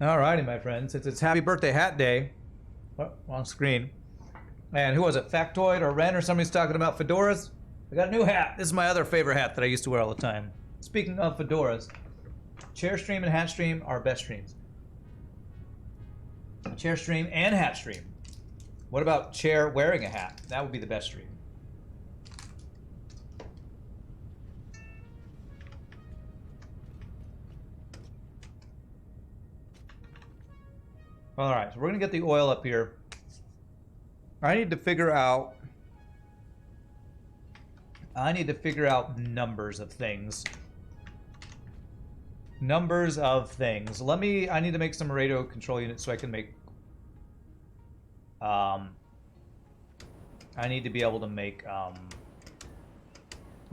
Alrighty, my friends. Since it's Happy Birthday Hat Day. Oh, wrong screen. And who was it? Factoid or Ren or somebody's talking about fedoras? I got a new hat. This is my other favorite hat that I used to wear all the time. Speaking of fedoras, chair stream and hat stream are best streams. Chair stream and hat stream. What about chair wearing a hat? That would be the best stream. All right, so we're gonna get the oil up here. I need to figure out numbers of things. Numbers of things. I need to make some radio control units so I can make I need to be able to make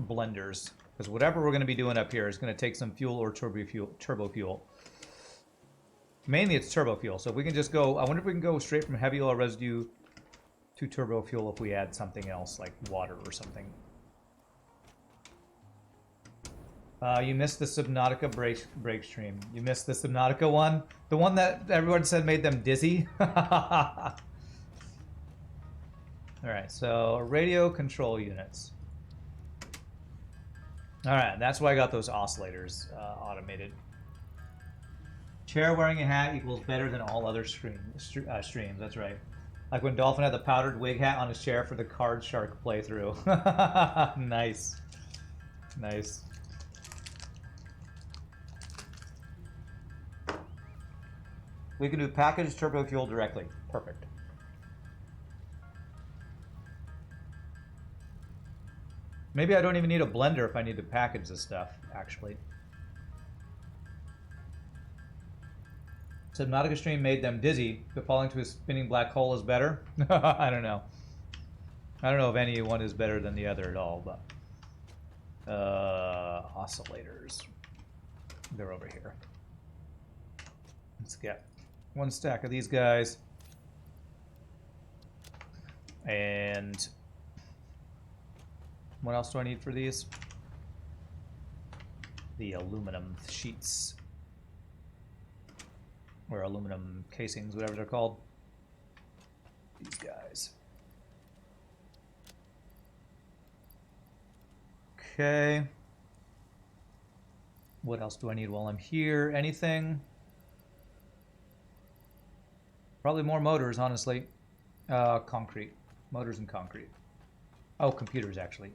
blenders, because whatever we're going to be doing up here is going to take some fuel or turbo fuel. Mainly it's turbo fuel, so if we can just go, I wonder if we can go straight from heavy oil residue to turbo fuel if we add something else like water or something. You missed the Subnautica break stream. You missed the Subnautica one? The one that everyone said made them dizzy? Alright, so radio control units. Alright, that's why I got those oscillators automated. Chair wearing a hat equals better than all other streams. That's right. Like when Dolphin had the powdered wig hat on his chair for the Card Shark playthrough. Nice. Nice. We can do packaged turbo fuel directly. Perfect. Maybe I don't even need a blender if I need to package this stuff, actually. Subnautica stream made them dizzy, but falling to a spinning black hole is better? I don't know. I don't know if any one is better than the other at all, but... oscillators. They're over here. Let's get one stack of these guys. And... what else do I need for these? The aluminum sheets. Or aluminum casings, whatever they're called. These guys. Okay. What else do I need while I'm here? Anything? Probably more motors, honestly. Concrete. Motors and concrete. Oh, computers, actually.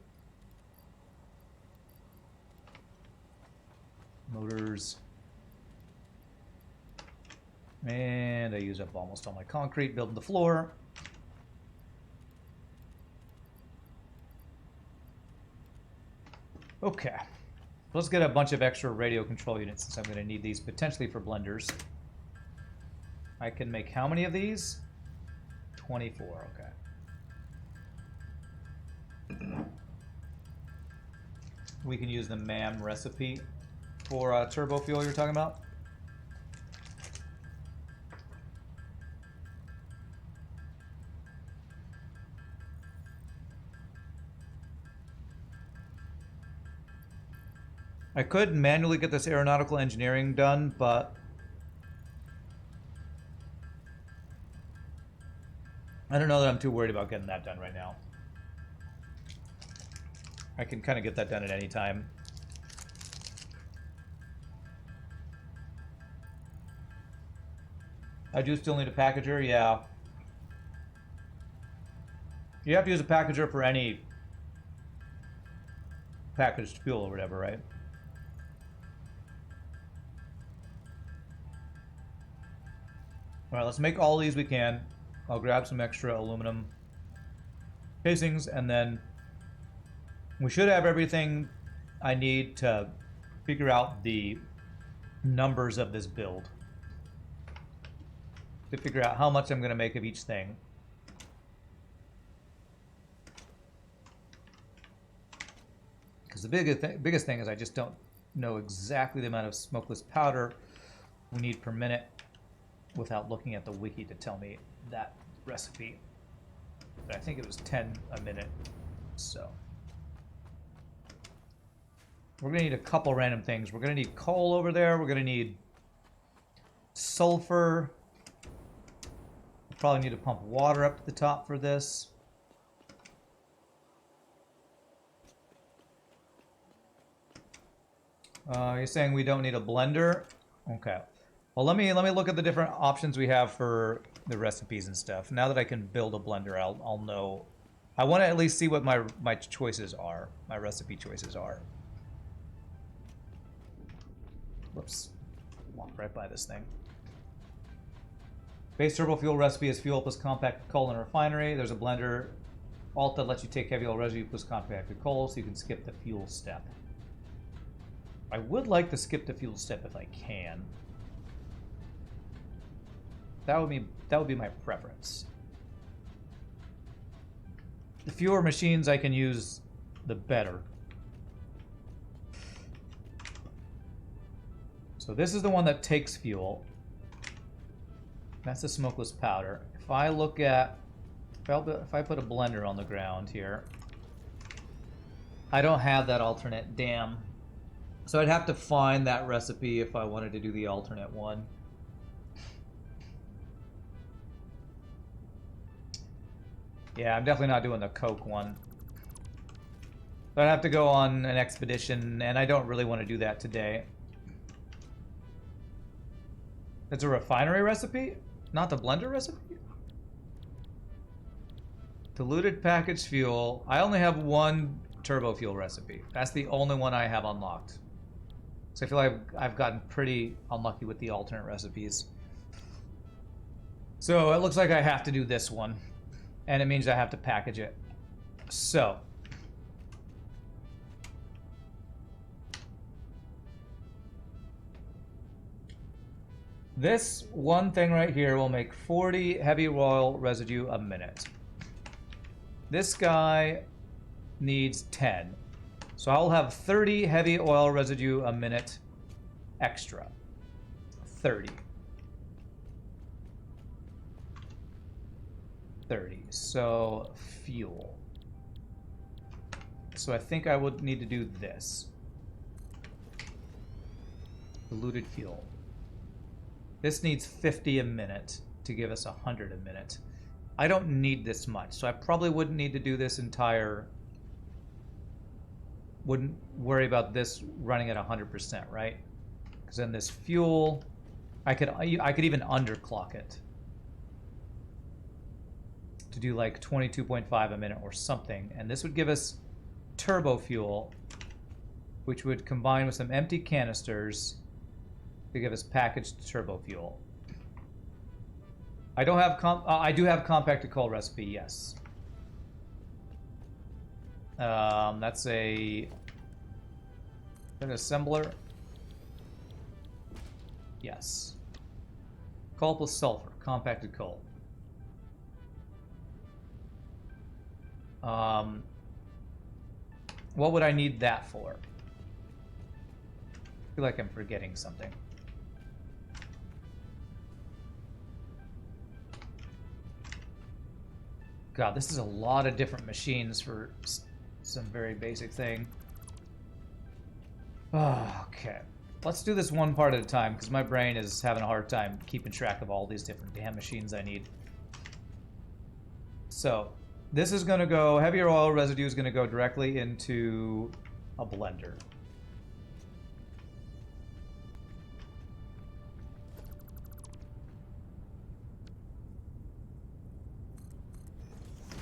Motors. And I used up almost all my concrete building the floor. Okay. Let's get a bunch of extra radio control units since I'm going to need these potentially for blenders. I can make how many of these? 24, okay. We can use the MAM recipe for turbo fuel you're talking about. I could manually get this aeronautical engineering done, but I don't know that I'm too worried about getting that done right now. I can kind of get that done at any time. I do still need a packager, yeah. You have to use a packager for any packaged fuel or whatever, right? All right, let's make all these we can. I'll grab some extra aluminum casings, and then we should have everything I need to figure out the numbers of this build. To figure out how much I'm going to make of each thing. Because the biggest thing is I just don't know exactly the amount of smokeless powder we need per minute without looking at the wiki to tell me that recipe. But I think it was 10 a minute, so. We're gonna need a couple random things. We're gonna need coal over there. We're gonna need sulfur. Probably need to pump water up to the top for this. You're saying we don't need a blender? Okay. Well, let me look at the different options we have for the recipes and stuff. Now that I can build a blender, I'll know. I want to at least see what my choices are, my recipe choices are. Whoops. Walk right by this thing. Base turbo fuel recipe is fuel plus compacted coal in a refinery. There's a blender alt that lets you take heavy oil residue plus compacted coal, so you can skip the fuel step. I would like to skip the fuel step if I can. That would be my preference. The fewer machines I can use, the better. So this is the one that takes fuel. That's the smokeless powder. If I look at, if I put a blender on the ground here, I don't have that alternate, damn. So I'd have to find that recipe if I wanted to do the alternate one. Yeah, I'm definitely not doing the Coke one. But I'd have to go on an expedition, and I don't really want to do that today. It's a refinery recipe? Not the blender recipe? Diluted packaged fuel. I only have one turbo fuel recipe. That's the only one I have unlocked. So I feel like I've gotten pretty unlucky with the alternate recipes. So it looks like I have to do this one. And it means I have to package it. So. This one thing right here will make 40 heavy oil residue a minute. This guy needs 10. So I'll have 30 heavy oil residue a minute extra. 30. 30. So fuel. So I think I would need to do this. Diluted fuel. This needs 50 a minute to give us 100 a minute. I don't need this much, so I probably wouldn't need to do this entire... Wouldn't worry about this running at 100%, right? Because then this fuel, I could even underclock it to do like 22.5 a minute or something, and this would give us turbo fuel, which would combine with some empty canisters to give us packaged turbo fuel. I don't have I do have compacted coal recipe, yes. That's an assembler. Yes. Coal plus sulfur, compacted coal. What would I need that for? I feel like I'm forgetting something. God, this is a lot of different machines for some very basic thing. Okay. Let's do this one part at a time, because my brain is having a hard time keeping track of all these different damn machines I need. So, this is going to go, heavier oil residue is going to go directly into a blender.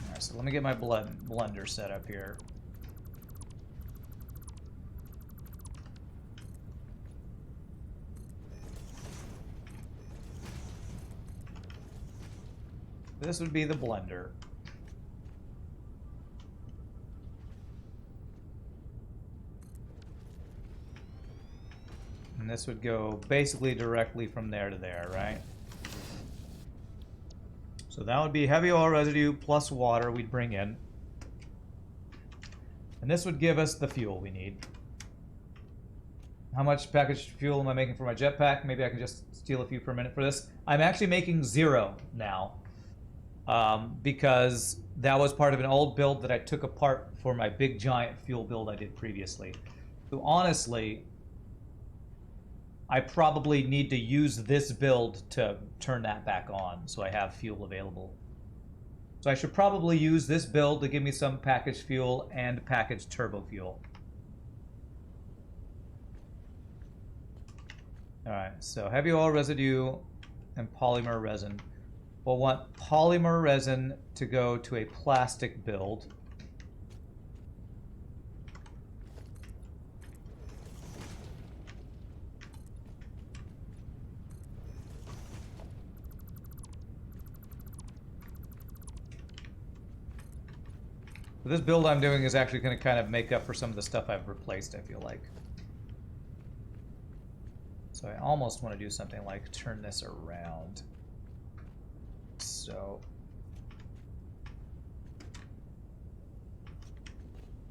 Alright, so let me get my blender set up here. This would be the blender. And this would go basically directly from there to there, right? So that would be heavy oil residue plus water we'd bring in. And this would give us the fuel we need. How much packaged fuel am I making for my jetpack? Maybe I can just steal a few per minute for this. I'm actually making 0 now. Because that was part of an old build that I took apart for my big giant fuel build I did previously. So honestly, I probably need to use this build to turn that back on so I have fuel available. So I should probably use this build to give me some packaged fuel and packaged turbo fuel. Alright, so heavy oil residue and polymer resin. We'll want polymer resin to go to a plastic build. This build I'm doing is actually going to kind of make up for some of the stuff I've replaced, I feel like. So I almost want to do something like turn this around. So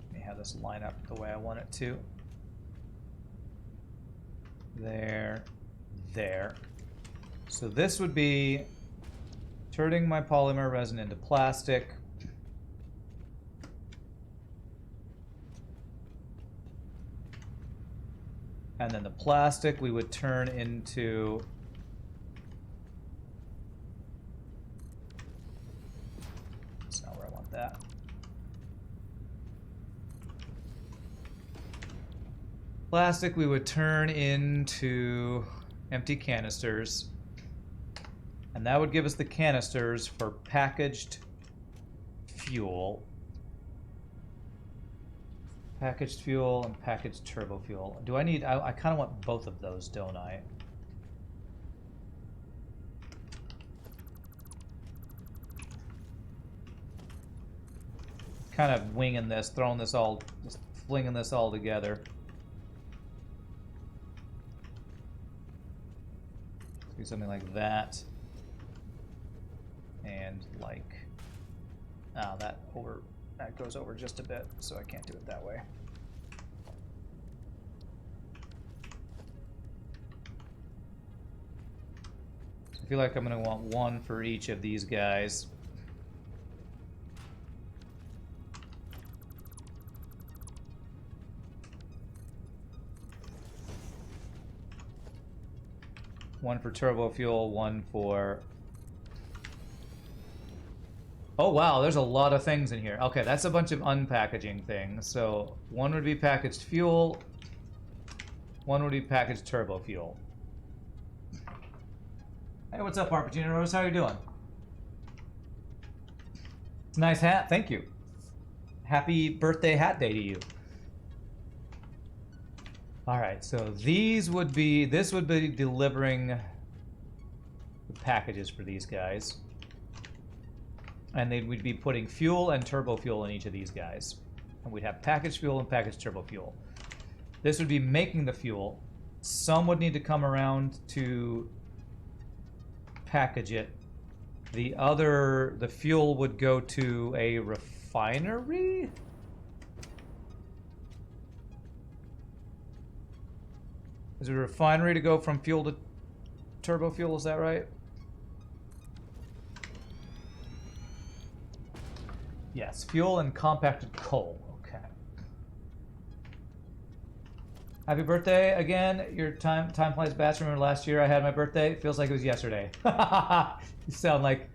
let me have this line up the way I want it to. There, there. So this would be turning my polymer resin into plastic. And then the plastic we would turn into that's not where I want that. Plastic we would turn into empty canisters. And that would give us the canisters for packaged fuel. Packaged fuel and packaged turbo fuel. Do I need... I kind of want both of those, don't I? Kind of winging this, throwing this all... just flinging this all together. Do something like that. And like... oh, that goes over just a bit, so I can't do it that way. So I feel like I'm going to want one for each of these guys. One for turbo fuel, one for... oh wow, there's a lot of things in here. Okay, that's a bunch of unpackaging things. So one would be packaged fuel, one would be packaged turbo fuel. Hey, what's up, Arpagina Rose? How you doing? It's a nice hat, thank you. Happy birthday hat day to you. Alright, so this would be delivering the packages for these guys. And then we'd be putting fuel and turbo fuel in each of these guys. And we'd have packaged fuel and packaged turbo fuel. This would be making the fuel. Some would need to come around to package it. The fuel would go to a refinery? Is it a refinery to go from fuel to turbo fuel, is that right? Yes, fuel and compacted coal. Okay. Happy birthday again. Your time flies fast. Remember last year I had my birthday? It feels like it was yesterday. You sound like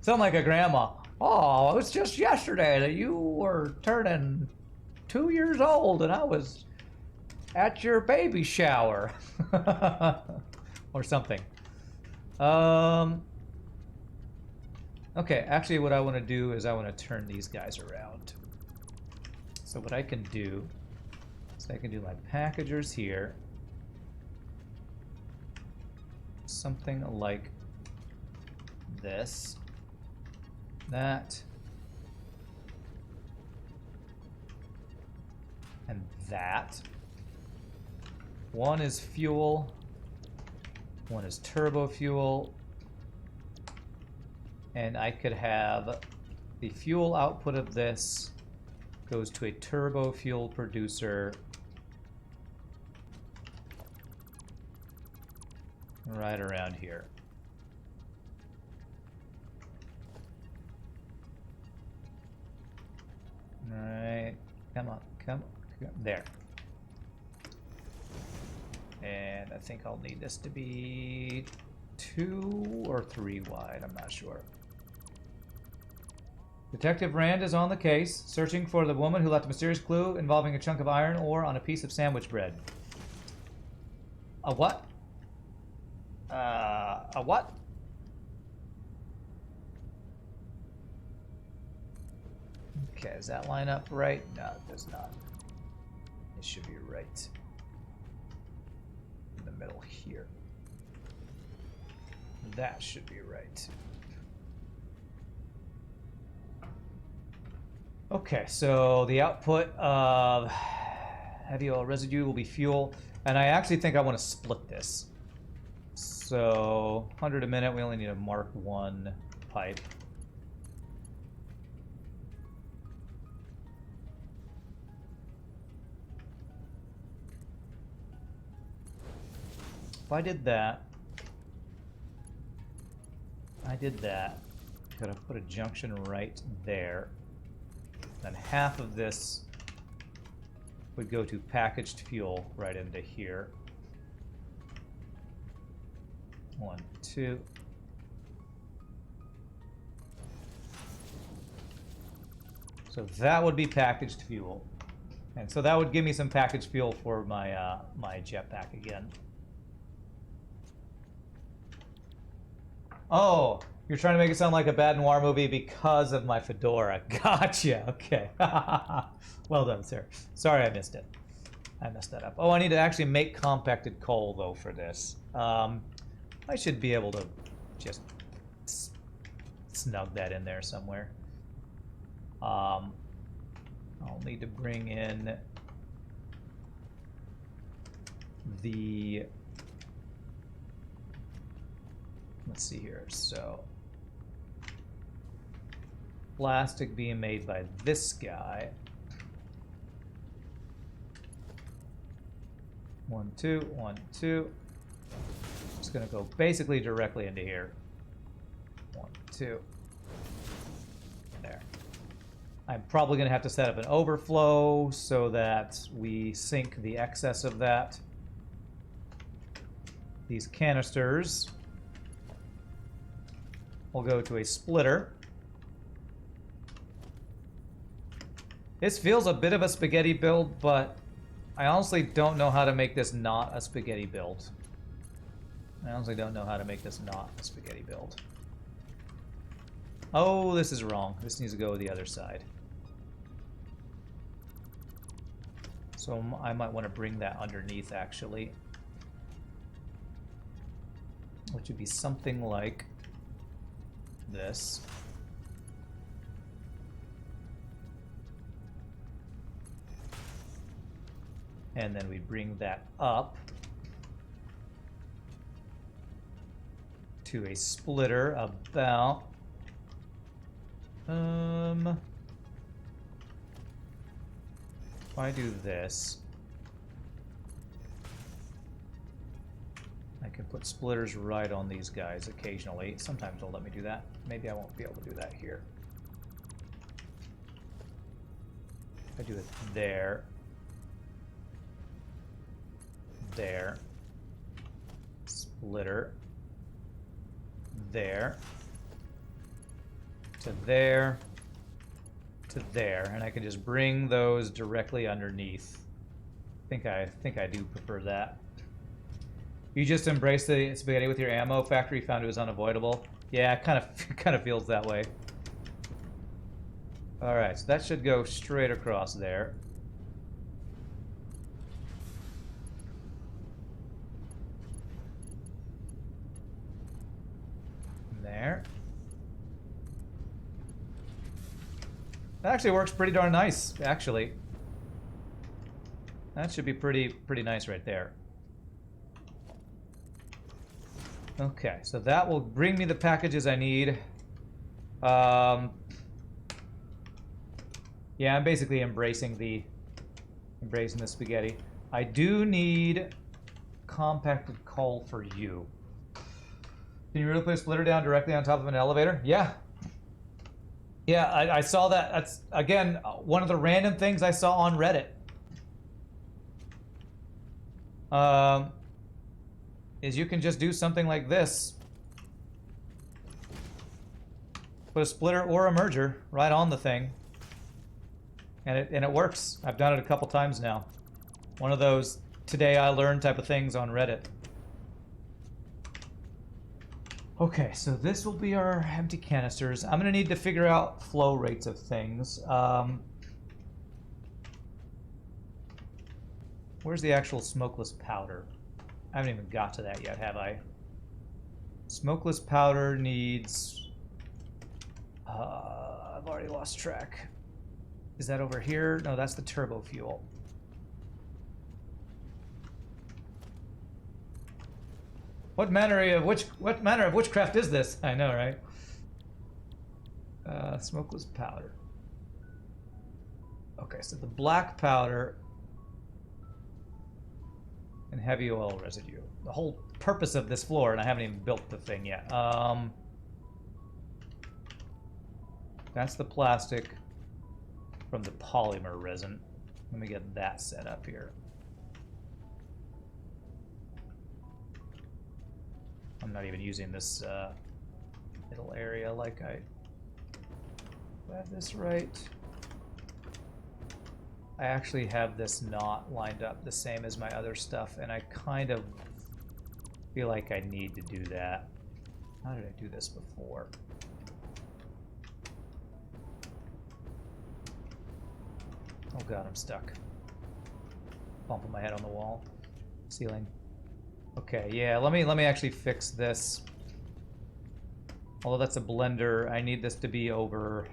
a grandma. Oh, it was just yesterday that you were turning 2 years old and I was at your baby shower. Or something. Okay, actually what I want to do is I want to turn these guys around. So what I can do is I can do my packagers here. Something like this. That. And that. One is fuel. One is turbo fuel. And I could have the fuel output of this goes to a turbo fuel producer right around here. All right, come on, there. And I think I'll need this to be 2 or 3 wide. I'm not sure. Detective Rand is on the case, searching for the woman who left a mysterious clue involving a chunk of iron ore on a piece of sandwich bread. A what? A what? Okay, does that line up right? No, it does not. It should be right in the middle here. That should be right. Okay, so the output of heavy oil residue will be fuel, and I actually think I want to split this. So 100 a minute, we only need a Mark 1 pipe. If I did that, could have put a junction right there. Then half of this would go to packaged fuel right into here. 1, 2. So that would be packaged fuel. And so that would give me some packaged fuel for my my jetpack again. Oh, you're trying to make it sound like a bad noir movie because of my fedora. Gotcha. Okay. Well done, sir. Sorry I missed it. I messed that up. Oh, I need to actually make compacted coal, though, for this. I should be able to just snug that in there somewhere. I'll need to bring in the... Let's see here. So, plastic being made by this guy. 1, 2, 1, 2. Just gonna go basically directly into here. 1, 2. There. I'm probably gonna have to set up an overflow so that we sink the excess of that. These canisters will go to a splitter. This feels a bit of a spaghetti build, but I honestly don't know how to make this not a spaghetti build. I honestly don't know how to make this not a spaghetti build. Oh, this is wrong. This needs to go the other side. So I might want to bring that underneath, actually. Which would be something like this. And then we bring that up to a splitter about if I do this, I can put splitters right on these guys occasionally. Sometimes they'll let me do that. Maybe I won't be able to do that here. If I do it there, there, splitter, there, to there, to there, and I can just bring those directly underneath. I think I do prefer that. You just embraced the spaghetti with your ammo. Factory found it was unavoidable. Yeah, it kind of feels that way. All right, so that should go straight across there. There. That actually works pretty darn nice, actually. That should be pretty nice right there. Okay, so that will bring me the packages I need. Yeah, I'm basically embracing the spaghetti. I do need compacted coal for you. Can you really put a splitter down directly on top of an elevator? Yeah. Yeah, I saw that. That's, again, one of the random things I saw on Reddit. is you can just do something like this. Put a splitter or a merger right on the thing. And it works. I've done it a couple times now. One of those today I learned type of things on Reddit. Okay, so this will be our empty canisters. I'm gonna need to figure out flow rates of things. Where's the actual smokeless powder? I haven't even got to that yet, have I? Smokeless powder needs... I've already lost track. Is that over here? No, that's the turbo fuel. What manner of witchcraft is this? I know, right? Smokeless powder. Okay, so the black powder and heavy oil residue. The whole purpose of this floor, and I haven't even built the thing yet. That's the plastic from the polymer resin. Let me get that set up here. I'm not even using this middle area like I have this right. I actually have this not lined up the same as my other stuff, and I kind of feel like I need to do that. How did I do this before? Oh god, I'm stuck. Bumping my head on the wall. Ceiling. Okay, yeah, let me actually fix this. Although that's a blender, I need this to be over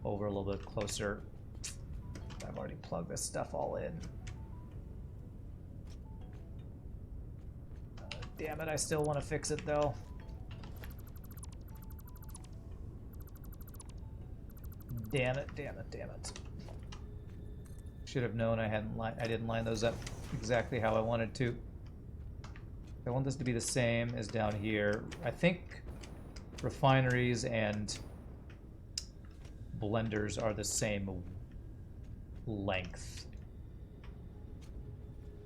a little bit closer. I've already plugged this stuff all in. Damn it, I still want to fix it though. Damn it, damn it, damn it. Should have known I didn't line those up exactly how I wanted to. I want this to be the same as down here. I think refineries and blenders are the same length.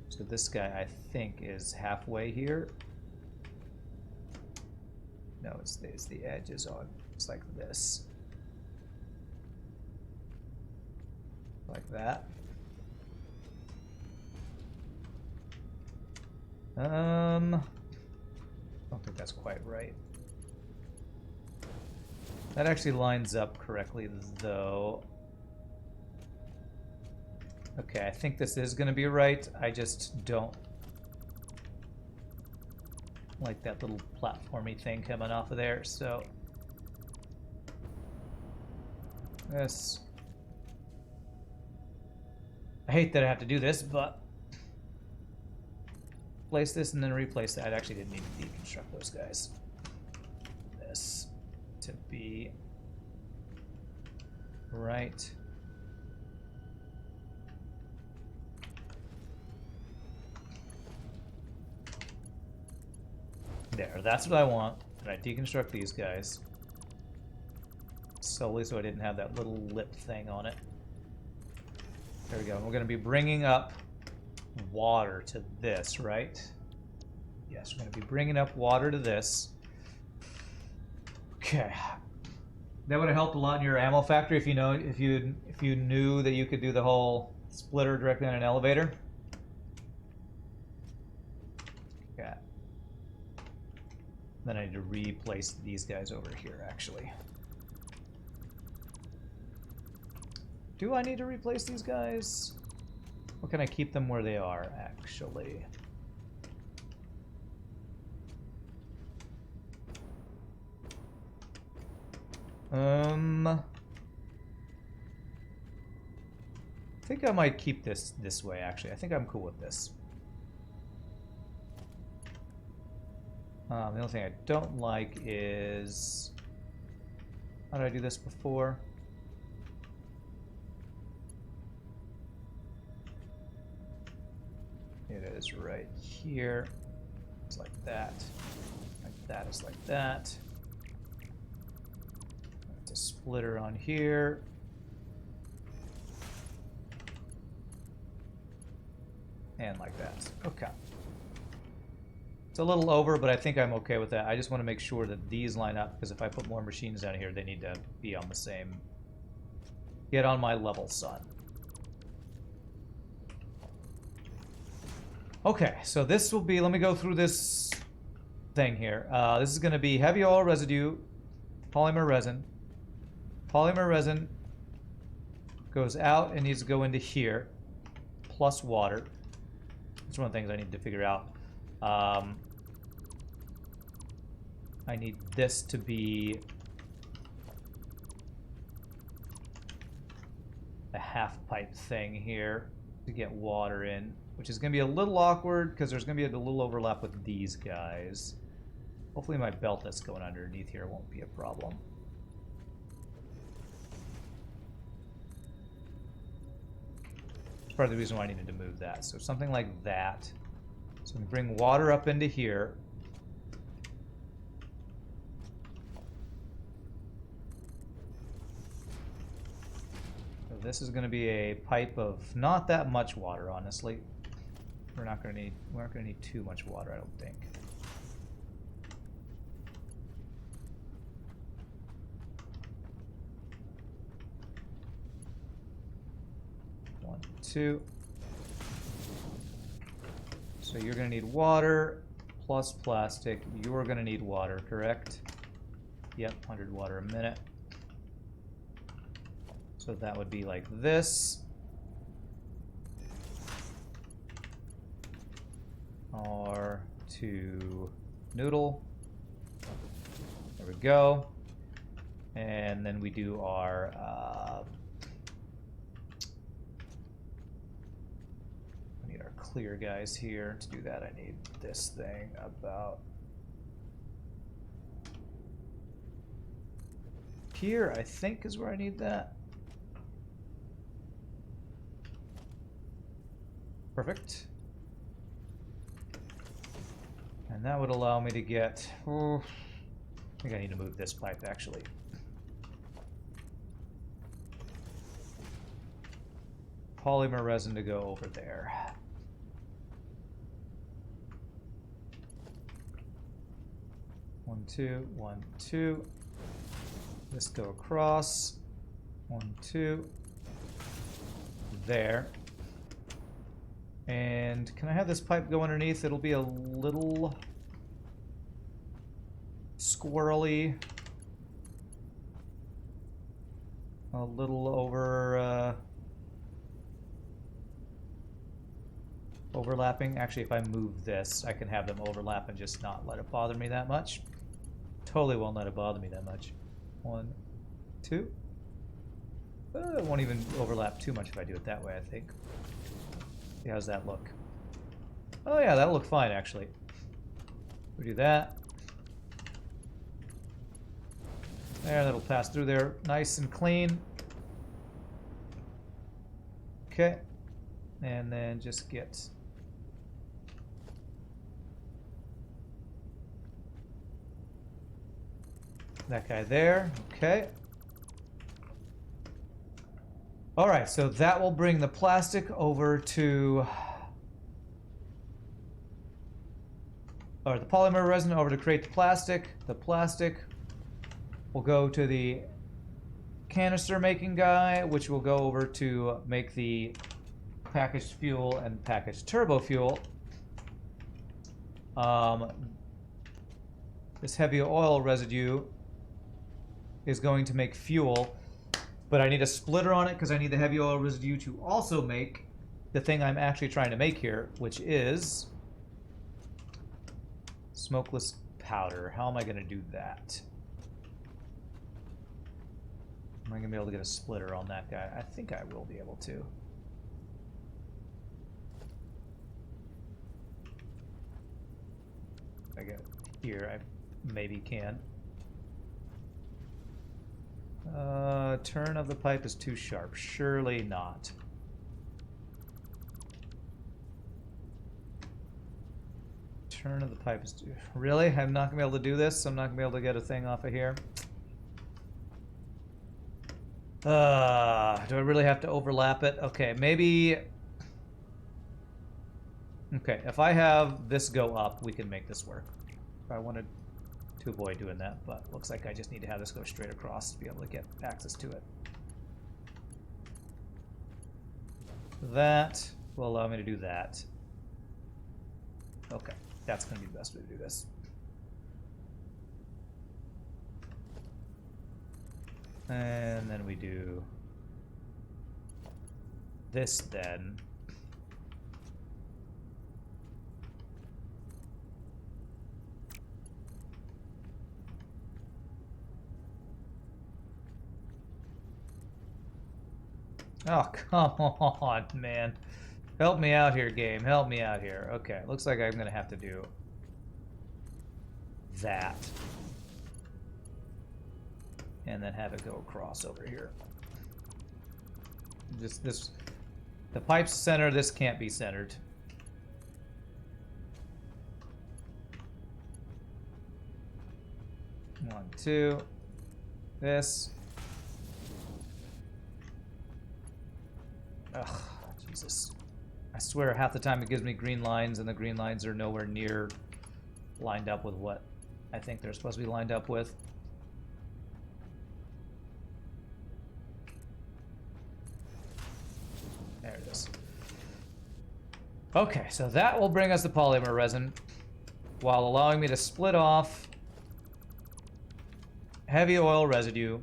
So this guy, I think, is halfway here. No, it's the edges on. It's like this. Like that. I don't think that's quite right. That actually lines up correctly, though. Okay, I think this is going to be right. I just don't like that little platformy thing coming off of there, so... This... I hate that I have to do this, but... Place this and then replace that. I actually didn't need to deconstruct those guys. This to be right. There, that's what I want. And I deconstruct these guys. Solely so I didn't have that little lip thing on it. There we go. We're going to be bringing up water to this, right? Yes, we're going to be bringing up water to this. Okay. That would have helped a lot in your ammo factory if you knew that you could do the whole splitter directly on an elevator. Okay. Then I need to replace these guys over here, actually. Do I need to replace these guys? Or can I keep them where they are, actually? I think I might keep this way, actually. I think I'm cool with this. The only thing I don't like is... How did I do this before? It is right here. It's like that. Like that is like that. It's a splitter on here. And like that. Okay. It's a little over, but I think I'm okay with that. I just want to make sure that these line up, because if I put more machines down here, they need to be on the same... Get on my level, son. Okay, so this will be... Let me go through this thing here. This is going to be heavy oil residue, polymer resin. Polymer resin goes out and needs to go into here, plus water. That's one of the things I need to figure out. I need this to be a half pipe thing here to get water in, which is going to be a little awkward because there's going to be a little overlap with these guys. Hopefully my belt that's going underneath here won't be a problem. That's part of the reason why I needed to move that. So something like that. So we bring water up into here. This is going to be a pipe of not that much water, honestly. We aren't going to need too much water, I don't think. One, two. So you're going to need water plus plastic. You're going to need water, correct? Yep, 100 water a minute. So that would be like this. R2 noodle. There we go. And then we do our I need our clear guys here. To do that, I need this thing about here, I think, is where I need that. Perfect. And that would allow me to get... Oh, I think I need to move this pipe, actually. Polymer resin to go over there. One, two, 1, 2. This go across. 1, 2. There. And can I have this pipe go underneath? It'll be a little squirrely. A little overlapping. Actually, if I move this, I can have them overlap and just not let it bother me that much. Totally won't let it bother me that much. 1, 2. It won't even overlap too much if I do it that way, I think. See, how's that look? Oh yeah, that'll look fine, actually. We do that. There, that'll pass through there nice and clean. Okay. And then just get... that guy there. Okay. Alright, so that will bring the plastic over to... or the polymer resin over to create the plastic. The plastic will go to the canister making guy, which will go over to make the packaged fuel and packaged turbo fuel. This heavy oil residue is going to make fuel. But I need a splitter on it because I need the heavy oil residue to also make the thing I'm actually trying to make here, which is smokeless powder. How am I going to do that? Am I going to be able to get a splitter on that guy? I think I will be able to. I get here, I maybe can. Turn of the pipe is too sharp. Surely not. Turn of the pipe is too... Really? I'm not going to be able to do this? I'm not going to be able to get a thing off of here? Do I really have to overlap it? Okay, maybe... Okay, if I have this go up, we can make this work. If I wanted to avoid doing that, but looks like I just need to have this go straight across to be able to get access to it. That will allow me to do that. Okay, that's going to be the best way to do this. And then we do this then. Oh, come on, man. Help me out here, game. Help me out here. Okay, looks like I'm going to have to do that. And then have it go across over here. Just this... The pipe's center, this can't be centered. One, two. This. Ugh, Jesus. I swear half the time it gives me green lines, and the green lines are nowhere near lined up with what I think they're supposed to be lined up with. There it is. Okay, so that will bring us the polymer resin while allowing me to split off heavy oil residue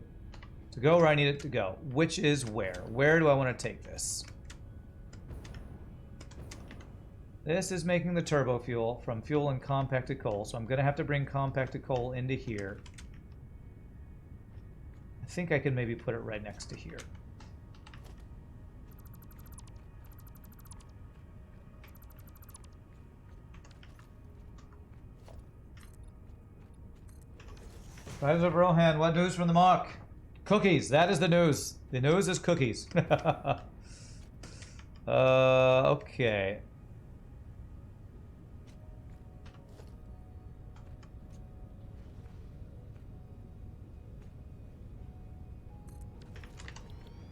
to go where I need it to go, which is where? Where do I want to take this? This is making the turbo fuel from fuel and compacted coal, so I'm going to have to bring compacted coal into here. I think I can maybe put it right next to here. Rise of Rohan, what news from the mock? Cookies, that is the news. The news is cookies. Okay.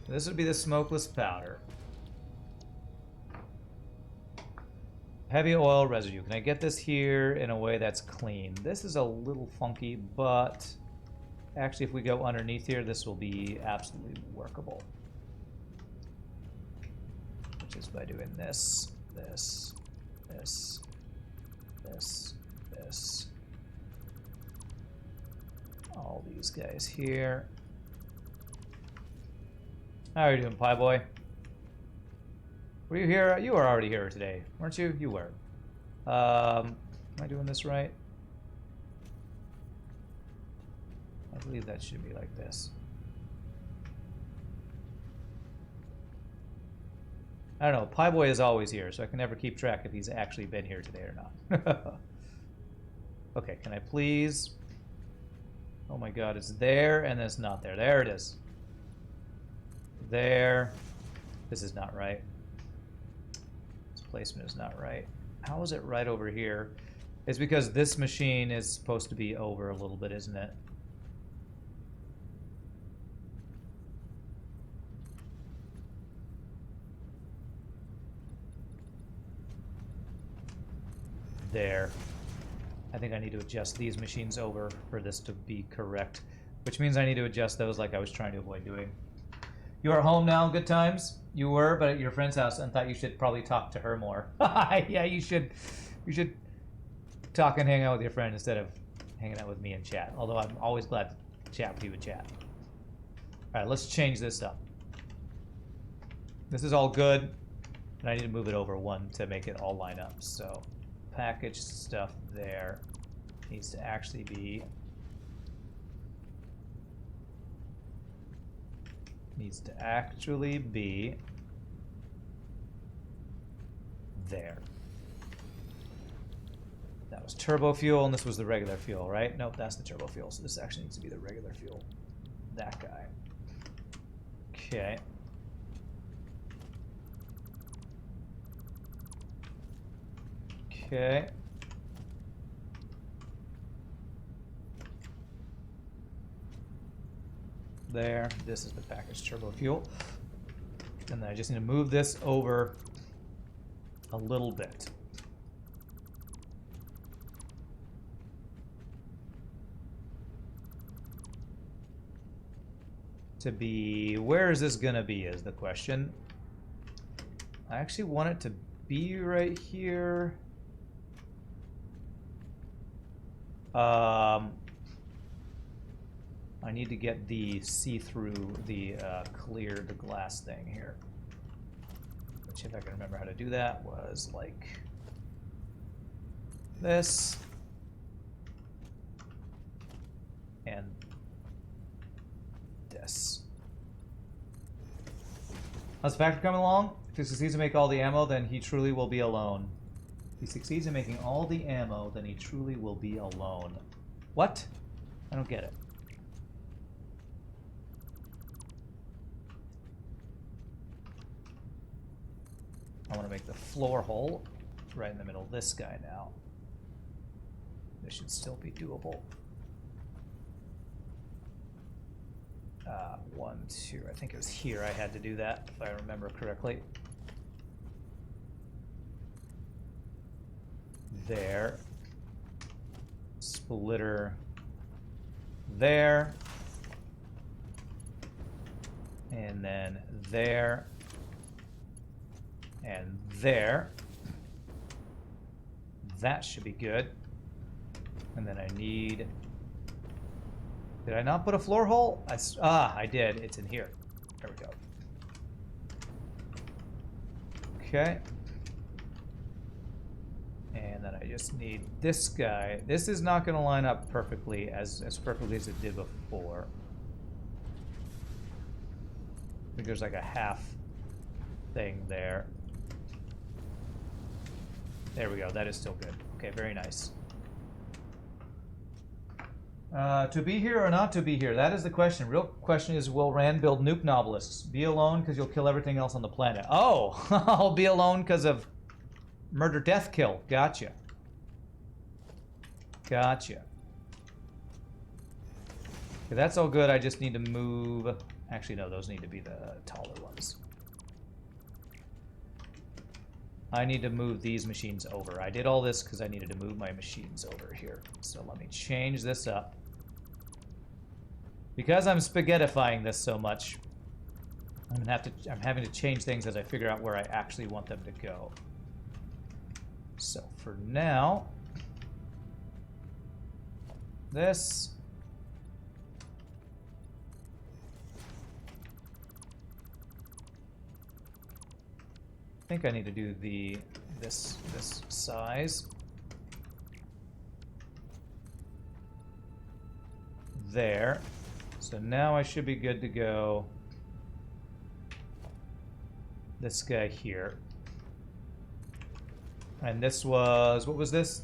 This would be the smokeless powder. Heavy oil residue. Can I get this here in a way that's clean? This is a little funky, but actually if we go underneath here, this will be absolutely workable. Which is by doing this, this, this, this, this. All these guys here. How are you doing, Pie Boy? Were you here? You were already here today, weren't you? You were. Am I doing this right? I believe that should be like this. I don't know. Pie Boy is always here, so I can never keep track if he's actually been here today or not. Okay, can I please? Oh my god, it's there and it's not there. There it is. There. This is not right. This placement is not right. How is it right over here? It's because this machine is supposed to be over a little bit, isn't it? There. I think I need to adjust these machines over for this to be correct, which means I need to adjust those like I was trying to avoid doing. You are home now, good times? You were, but at your friend's house, and thought you should probably talk to her more. Yeah, you should talk and hang out with your friend instead of hanging out with me and chat. Although I'm always glad to chat with you and chat. All right, let's change this up. This is all good, and I need to move it over one to make it all line up. So package stuff there needs to actually be there. That was turbo fuel, and this was the regular fuel, right? Nope, that's the turbo fuel, so this actually needs to be the regular fuel. That guy. Okay. Okay. There. This is the packaged turbo fuel. And then I just need to move this over a little bit. to be... Where is this gonna be is the question. I actually want it to be right here. I need to get the see-through, the clear the glass thing here. Which, if I can remember how to do that, was like this. And this. How's the factory coming along? If he succeeds in making all the ammo, then he truly will be alone. If he succeeds in making all the ammo, then he truly will be alone. What? I don't get it. I want to make the floor hole right in the middle of this guy now. This should still be doable. 1, 2, I think it was here I had to do that, if I remember correctly. There. Splitter. There. And then there. And there. That should be good. And then I need... Did I not put a floor hole? I did. It's in here. There we go. Okay. And then I just need this guy. This is not going to line up perfectly as perfectly as it did before. I think there's like a half thing there. There we go. That is still good. Okay, very nice. To be here or not to be here? That is the question. Real question is, will Rand build nuke novelists? Be alone because you'll kill everything else on the planet. Oh, I'll be alone because of murder, death, kill. Gotcha. Gotcha. Okay, that's all good. I just need to move... Actually, no, those need to be the taller ones. I need to move these machines over. I did all this because I needed to move my machines over here. So let me change this up. Because I'm spaghettifying this so much, I'm having to change things as I figure out where I actually want them to go. So for now, this. I think I need to do this size. There. So now I should be good to go. This guy here. And this was, what was this?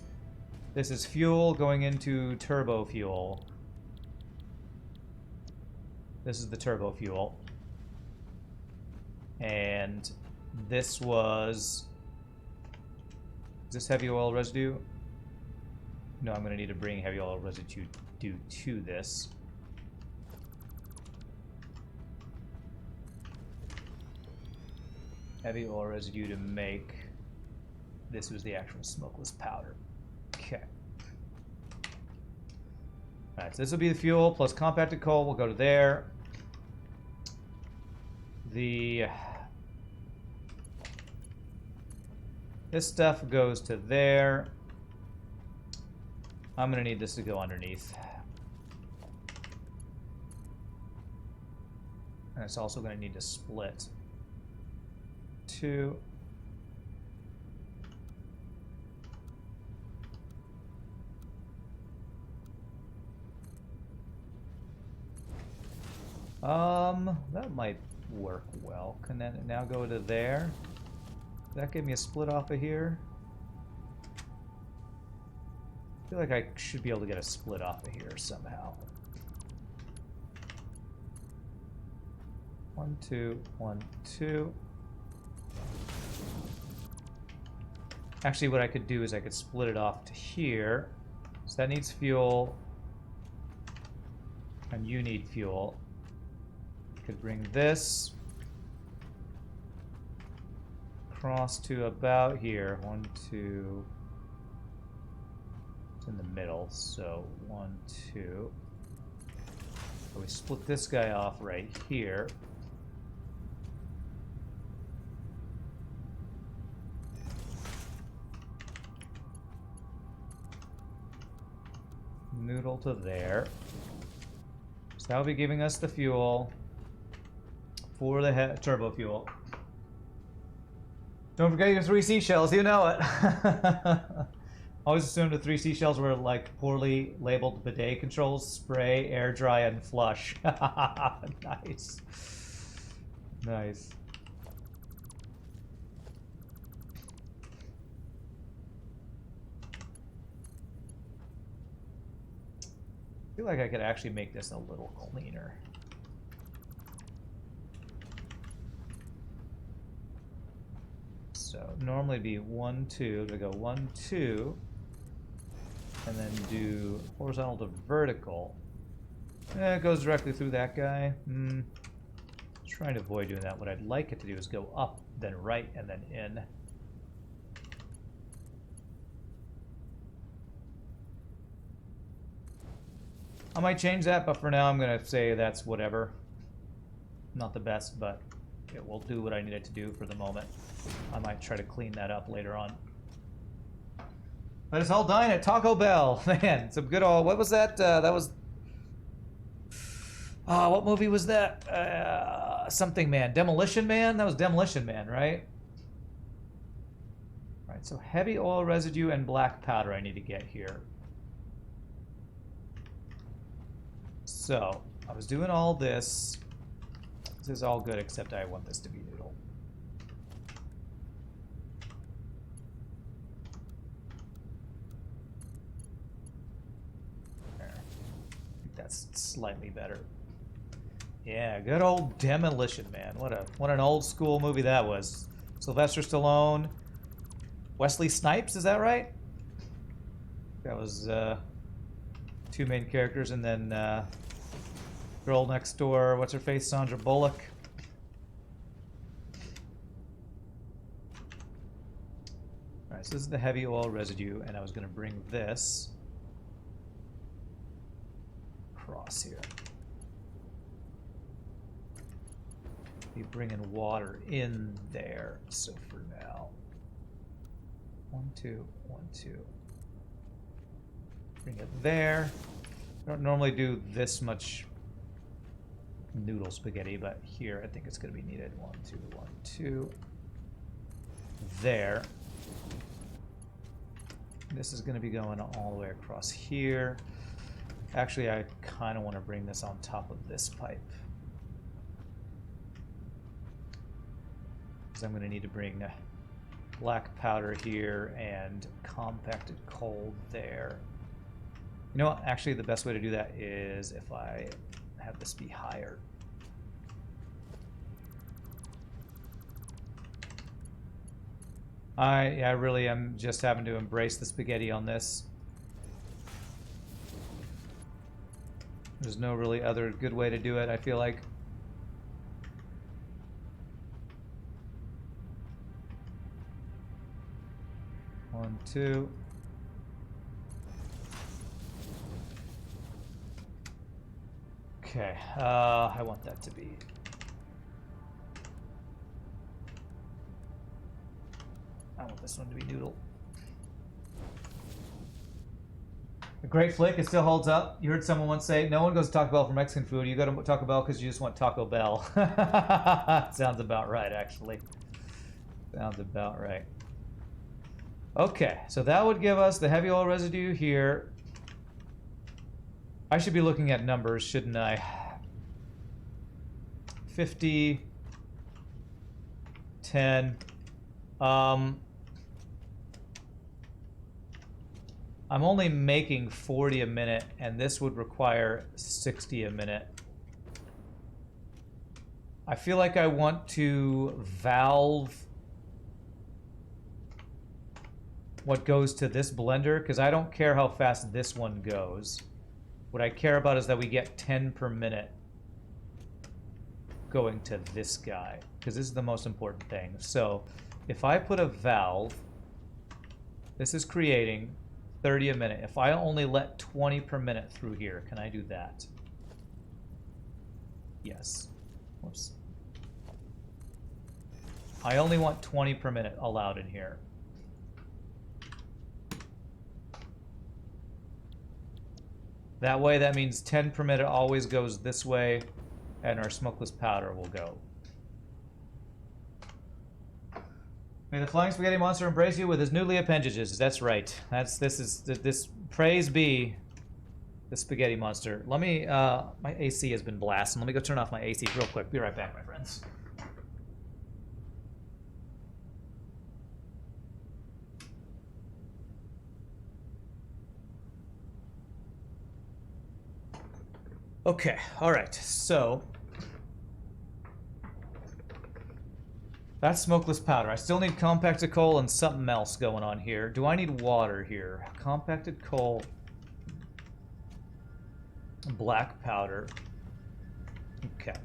This is fuel going into turbo fuel. This is the turbo fuel. And this was... Is this heavy oil residue? No, I'm going to need to bring heavy oil residue to this. Heavy oil residue to make... This was the actual smokeless powder. Okay. Alright, so this will be the fuel plus compacted coal will go to there. This stuff goes to there. I'm going to need this to go underneath. And it's also going to need to split. 2. That might work well. Can that now go to there? Does that give me a split off of here? I feel like I should be able to get a split off of here somehow. 1, 2, 1, 2. Actually, what I could do is I could split it off to here. So that needs fuel. And you need fuel. Could bring this across to about here. 1, 2. It's in the middle, so 1, 2. So we split this guy off right here. Noodle to there. So that'll be giving us the fuel for the turbo fuel. Don't forget your 3 seashells, you know it. Always assumed the 3 seashells were like poorly labeled bidet controls: spray, air dry, and flush. Nice. Nice. I feel like I could actually make this a little cleaner. So normally it'd be 1, 2, to go 1, 2, and then do horizontal to vertical. It goes directly through that guy. Trying to avoid doing that. What I'd like it to do is go up, then right, and then in. I might change that, but for now I'm going to say that's whatever. Not the best, but it will do what I need it to do for the moment. I might try to clean that up later on. Let us all dine at Taco Bell. Man, some good old... What was that? That was... what movie was that? Something Man. Demolition Man? That was Demolition Man, right? Alright, so heavy oil residue and black powder I need to get here. So, I was doing all this. This is all good, except I want this to be noodle. There. I think that's slightly better. Yeah, good old Demolition Man. What an old school movie that was. Sylvester Stallone, Wesley Snipes, is that right? That was 2 main characters, and then girl next door, what's her face, Sandra Bullock. Alright, so this is the heavy oil residue, and I was going to bring this across here. Be bringing water in there, so for now. 1, 2, 1, 2. Bring it there. I don't normally do this much noodle spaghetti, but here I think it's going to be needed. 1, 2, 1, 2. There. This is going to be going all the way across here. Actually, I kind of want to bring this on top of this pipe, because I'm going to need to bring black powder here and compacted coal there. You know what? Actually, the best way to do that is if I have this be higher. I really am just having to embrace the spaghetti on this. There's no really other good way to do it, I feel like. One, two. Okay, I want that to be... I want this one to be noodle. A great flick, it still holds up. You heard someone once say, no one goes to Taco Bell for Mexican food. You go to Taco Bell because you just want Taco Bell. Sounds about right, actually. Sounds about right. Okay, so that would give us the heavy oil residue here. I should be looking at numbers, shouldn't I? 50, 10. I'm only making 40 a minute, and this would require 60 a minute. I feel like I want to valve what goes to this blender, because I don't care how fast this one goes. What I care about is that we get 10 per minute going to this guy, because this is the most important thing. So if I put a valve, this is creating 30 a minute. If I only let 20 per minute through here, can I do that? Yes. Whoops. I only want 20 per minute allowed in here. That way, that means 10 per minute always goes this way, and our smokeless powder will go. May the flying spaghetti monster embrace you with his noodly appendages. That's right. This praise be the spaghetti monster. Let me, my AC has been blasting. Let me go turn off my AC real quick. Be right back, my friends. Okay, all right, so that's smokeless powder. I still need compacted coal and something else going on here. Do I need water here? Compacted coal, black powder. Okay.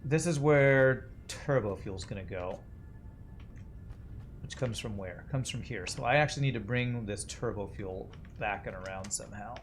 This is where turbo fuel's gonna go. Which comes from where? Comes from here. So I actually need to bring this turbo fuel back and around somehow.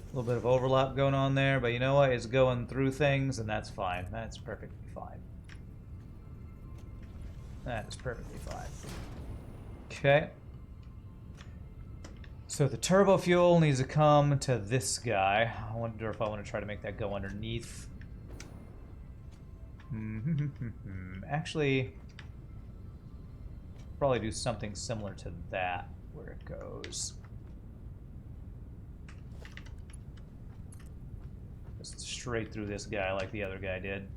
A little bit of overlap going on there, but you know what? It's going through things, and that's fine. That's perfectly fine. That is perfectly fine. Okay. So the turbo fuel needs to come to this guy. I wonder if I want to try to make that go underneath. Actually, probably do something similar to that, where it goes. Straight through this guy like the other guy did.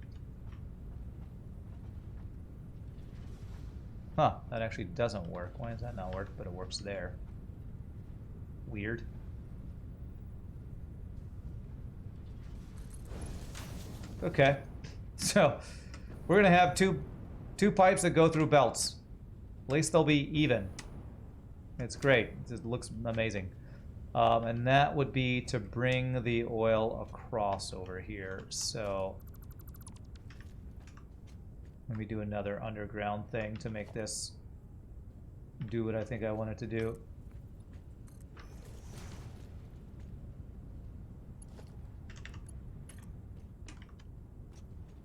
Huh, that actually doesn't work. Why does that not work? But it works there. Weird. Okay, so we're gonna have two pipes that go through belts. At least they'll be even. It's great. It looks amazing. And that would be to bring the oil across over here. So let me do another underground thing to make this do what I think I want it to do.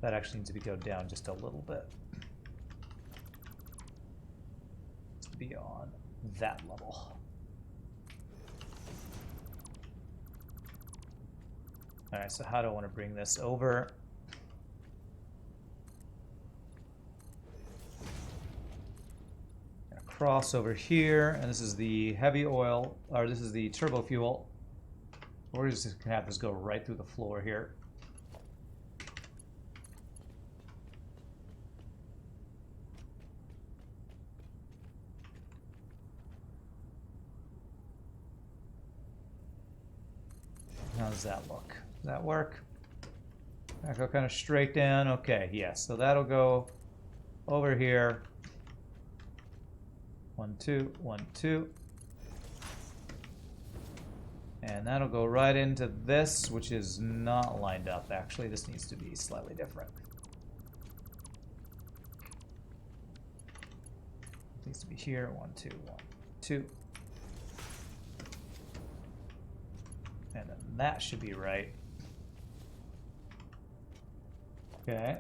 That actually needs to go down just a little bit. To be on that level. Alright, so how do I want to bring this over? Cross over here, and this is the heavy oil, or this is the turbo fuel. We're just gonna have this go right through the floor here. How does that look? Does that work? That go kind of straight down. Okay, yes. So that'll go over here. 1, 2, 1, 2. And that'll go right into this, which is not lined up. Actually, this needs to be slightly different. It needs to be here. 1, 2, 1, 2. And then that should be right. Okay.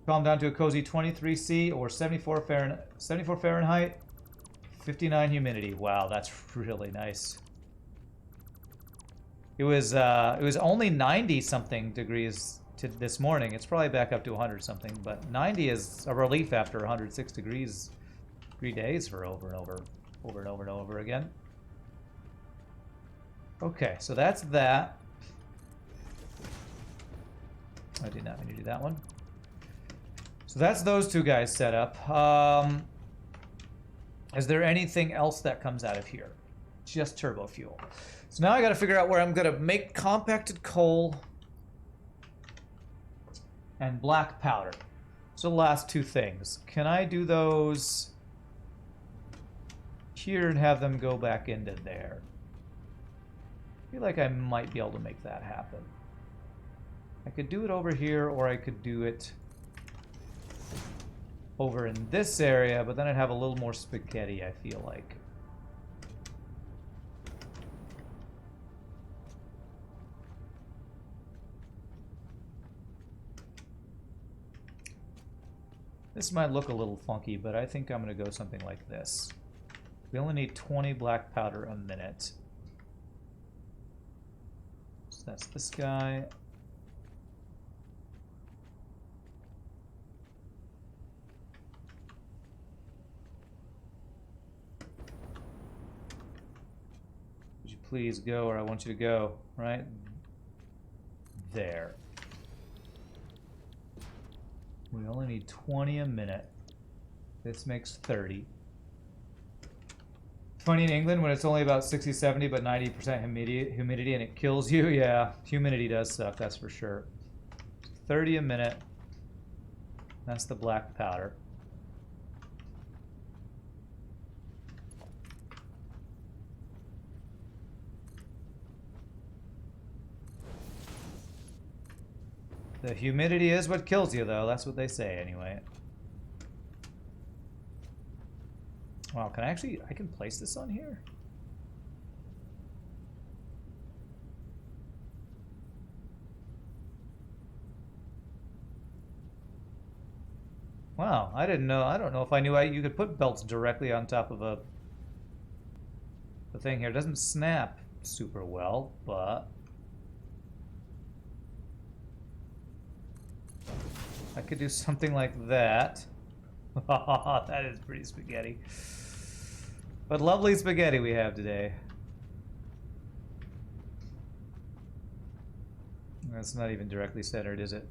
Calm down to a cozy 23°C or 74 Fahrenheit, 59 humidity. Wow, that's really nice. It was only 90 something degrees to this morning. It's probably back up to 100 something, but 90 is a relief after 106 degrees 3 days for over and over again. Okay, so that's that. I did not mean to do that one. So that's those two guys set up. Is there anything else that comes out of here? Just turbo fuel. So now I got to figure out where I'm going to make compacted coal and black powder. So the last two things. Can I do those here and have them go back into there? I feel like I might be able to make that happen. I could do it over here, or I could do it over in this area, but then I'd have a little more spaghetti, I feel like. This might look a little funky, but I think I'm going to go something like this. We only need 20 black powder a minute. So that's this guy. Would you please go, or I want you to go, right? There. We only need 20 a minute. This makes 30. Funny in England when it's only about 60, 70, but 90% humidity and it kills you. Yeah, humidity does suck, that's for sure. 30 a minute. That's the black powder. The humidity is what kills you, though. That's what they say, anyway. Wow, can I actually... I can place this on here? Wow, I didn't know. I don't know if I knew you could put belts directly on top of the thing here. It doesn't snap super well, but... I could do something like that. That is pretty spaghetti. But lovely spaghetti we have today. That's not even directly centered, is it?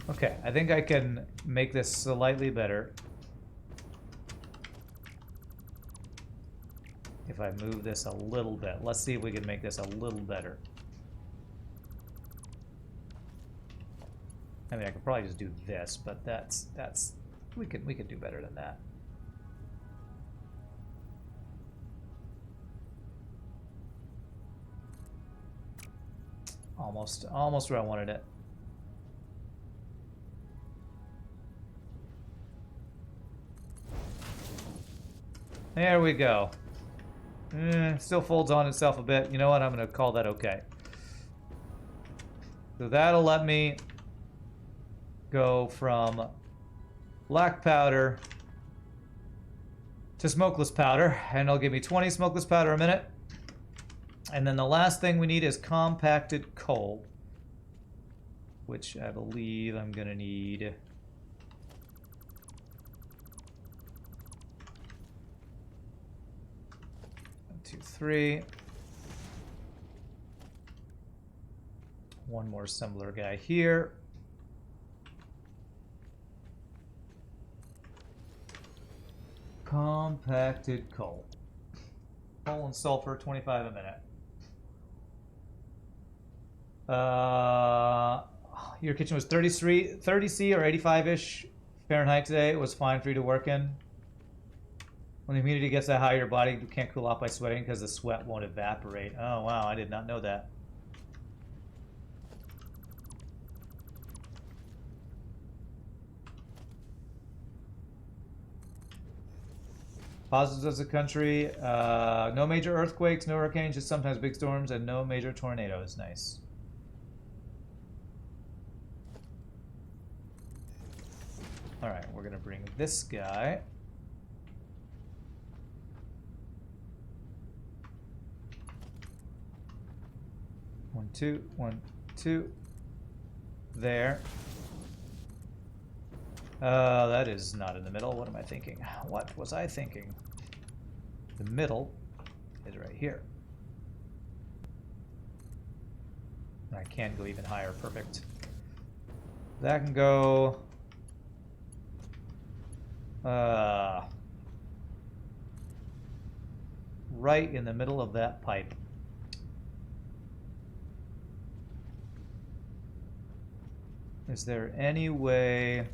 Okay, I think I can make this slightly better. If I move this a little bit. Let's see if we can make this a little better. I mean, I could probably just do this, but we could do better than that. Almost where I wanted it. There we go. Still folds on itself a bit. You know what? I'm going to call that okay. So that'll let me go from black powder to smokeless powder, and it'll give me 20 smokeless powder a minute. And then the last thing we need is compacted coal, which I believe I'm gonna need. 1, 2, 3. One more assembler guy here. Compacted coal. Coal and sulfur, 25 a minute. Your kitchen was 30 C or 85-ish Fahrenheit today. It was fine for you to work in. When the humidity gets that high, your body can't cool off by sweating because the sweat won't evaporate. Oh, wow, I did not know that. Positives as a country, no major earthquakes, no hurricanes, just sometimes big storms, and no major tornadoes. Nice. All right, we're gonna bring this guy. One, two, 1, 2. There. That is not in the middle. What am I thinking? What was I thinking? The middle is right here. I can go even higher. Perfect. That can go... right in the middle of that pipe. Is there any way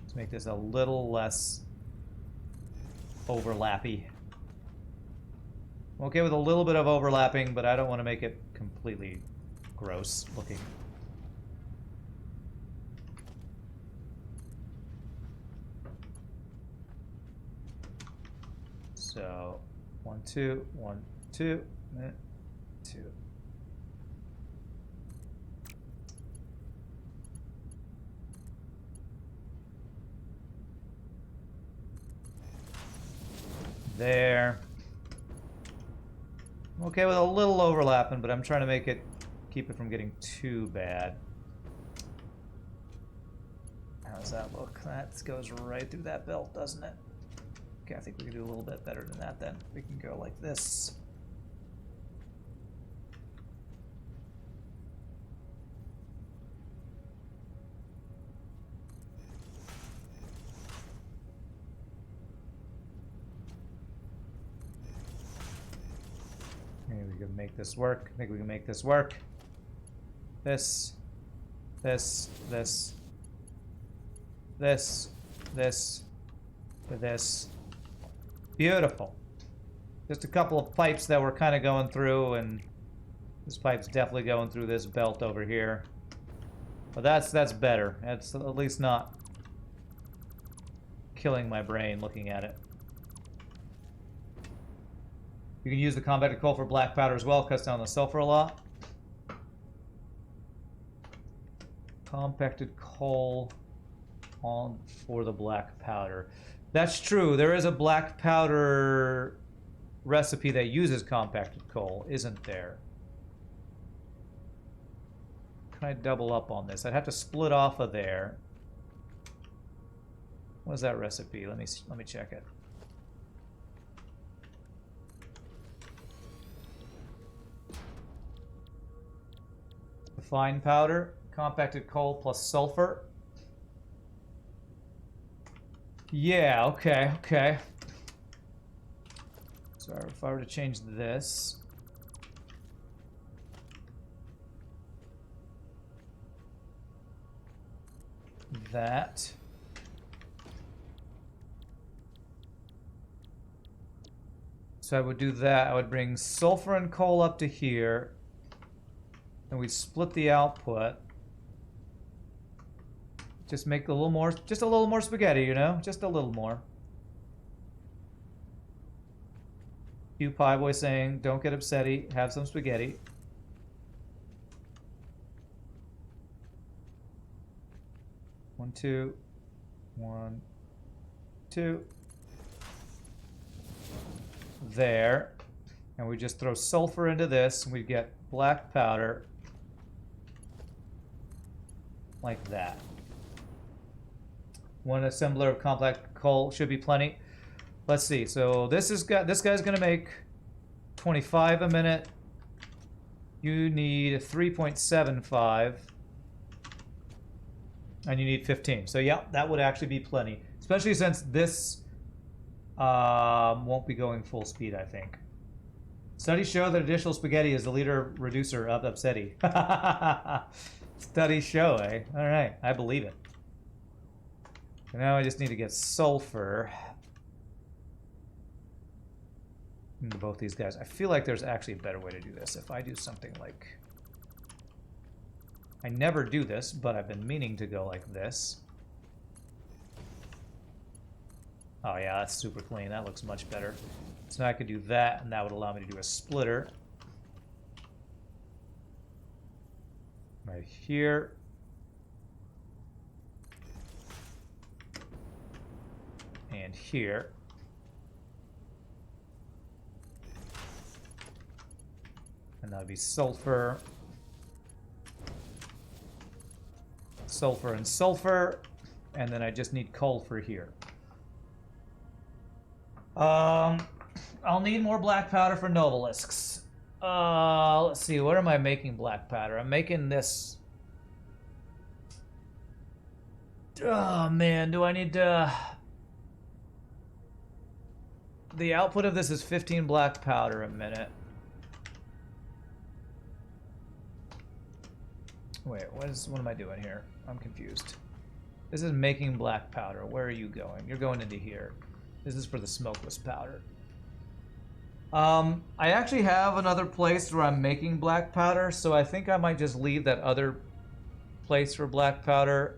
to make this a little less overlappy? I'm okay with a little bit of overlapping, but I don't want to make it completely gross looking. So 1, 2, 1, 2, 2. There. I'm okay with a little overlapping, but I'm trying to make it, keep it from getting too bad. How does that look? That goes right through that belt, doesn't it? Okay, I think we can do a little bit better than that then. We can go like this. Maybe we can make this work. I think we can make this work. This, this, this, this, this, to this. Beautiful. Just a couple of pipes that were kind of going through, and this pipe's definitely going through this belt over here. But that's better. It's at least not killing my brain looking at it. You can use the compacted coal for black powder as well, cuts down the sulfur a lot. Compacted coal on for the black powder. That's true. There is a black powder recipe that uses compacted coal, isn't there? Can I double up on this? I'd have to split off of there. What is that recipe? Let me check it. The fine powder, compacted coal plus sulfur. Yeah, okay. So if I were to change this. That. So I would do that. I would bring sulfur and coal up to here. And we'd split the output. Just make a little more, just a little more spaghetti, you know? Just a little more. Hugh Pieboy saying, don't get upsetty, have some spaghetti. One, two. 1, 2. There. And we just throw sulfur into this, and we get black powder. Like that. One assembler of compact coal should be plenty. Let's see. So this guy's gonna make 25 a minute. You need a 3.75, and you need 15. So yeah, that would actually be plenty, especially since this won't be going full speed, I think. Studies show that additional spaghetti is the leader reducer of upsetty. Studies show, eh? All right, I believe it. So now I just need to get sulfur into both these guys. I feel like there's actually a better way to do this. If I do something like... I never do this, but I've been meaning to go like this. Oh yeah, that's super clean. That looks much better. So now I could do that, and that would allow me to do a splitter. Right here. And here. And that would be sulfur. Sulfur and sulfur. And then I just need coal for here. I'll need more black powder for Novelisks. Let's see, what am I making black powder? I'm making this. Oh man, do I need to... The output of this is 15 black powder a minute. Wait, what am I doing here? I'm confused. This is making black powder. Where are you going? You're going into here. This is for the smokeless powder. I actually have another place where I'm making black powder, so I think I might just leave that other place for black powder.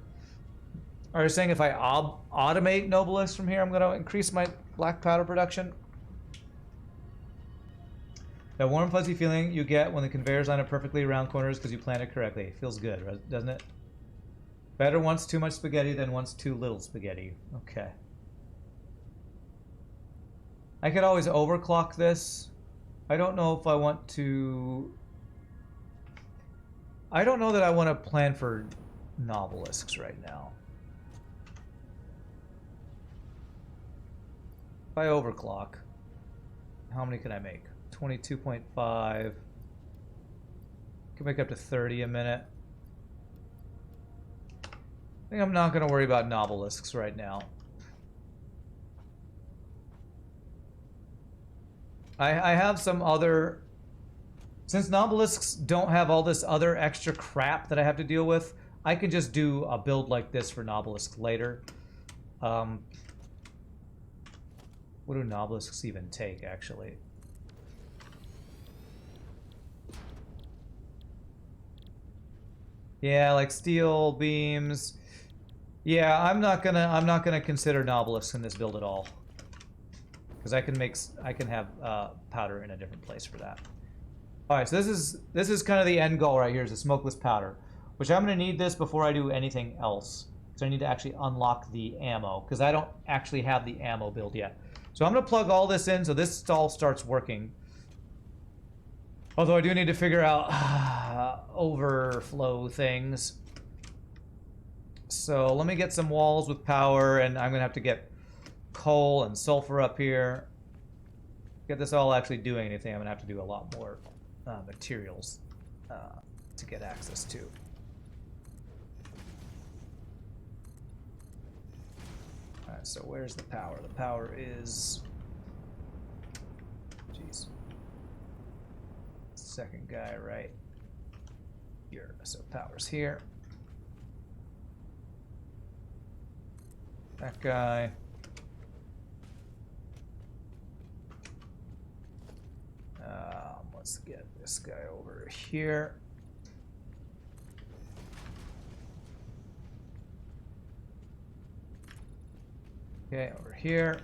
Are you saying if I automate Nobilis from here, I'm going to increase my black powder production? That warm, fuzzy feeling you get when the conveyors line up perfectly around corners because you planned it correctly. It feels good, doesn't it? Better once too much spaghetti than once too little spaghetti. Okay. I could always overclock this. I don't know if I want to... I don't know that I want to plan for Nobelisks right now. If I overclock, how many can I make? 22.5. Can make up to 30 a minute. I think I'm not going to worry about Nobelisks right now. I have some other... Since Nobelisks don't have all this other extra crap that I have to deal with, I can just do a build like this for Nobelisks later. What do Nobelisks even take, actually? Yeah, like steel beams. Yeah, I'm not gonna consider Nobelisks in this build at all. Because I can have powder in a different place for that. All right, so this is kind of the end goal right here, is the smokeless powder, which I'm going to need this before I do anything else. So I need to actually unlock the ammo because I don't actually have the ammo build yet. So I'm going to plug all this in so this all starts working. Although I do need to figure out overflow things. So let me get some walls with power, and I'm going to have to get coal and sulfur up here. Get this all actually doing anything, I'm gonna have to do a lot more materials to get access to. Alright, so where's the power? The power is... Jeez. Second guy right here. So power's here. That guy. Let's get this guy over here. Okay, over here.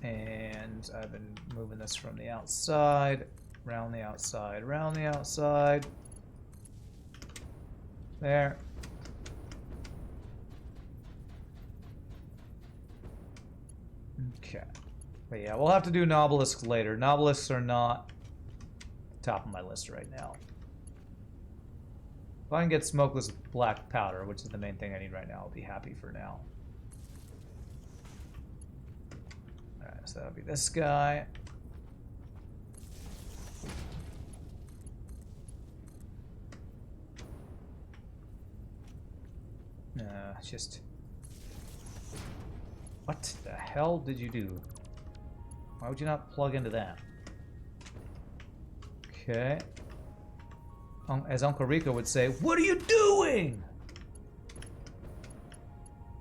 And I've been moving this from the outside, around the outside, around the outside. There. Okay. But yeah, we'll have to do Nobelisks later. Nobelisks are not top of my list right now. If I can get smokeless black powder, which is the main thing I need right now, I'll be happy for now. Alright, so that'll be this guy. Just... What the hell did you do? Why would you not plug into that? Okay. As Uncle Rico would say, what are you doing?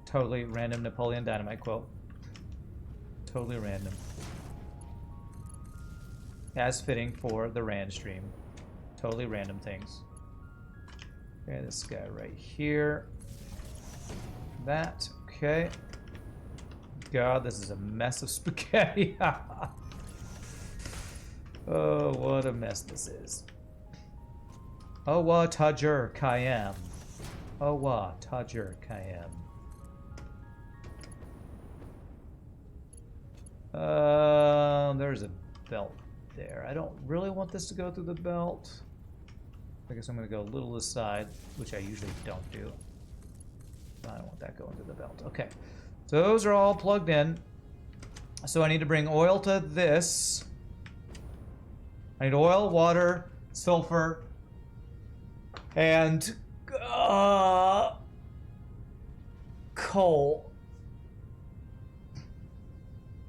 Totally random Napoleon Dynamite quote. Totally random. As fitting for the Rand stream. Totally random things. Okay, this guy right here. That. Okay. God, this is a mess of spaghetti. Oh, what a mess this is. Oh, what Tajer Kayam. Oh, what Tajer Kayam. There's a belt there. I don't really want this to go through the belt. I guess I'm going to go a little aside, which I usually don't do. I don't want that going through the belt. Okay. So those are all plugged in. So I need to bring oil to this. I need oil, water, sulfur, and coal.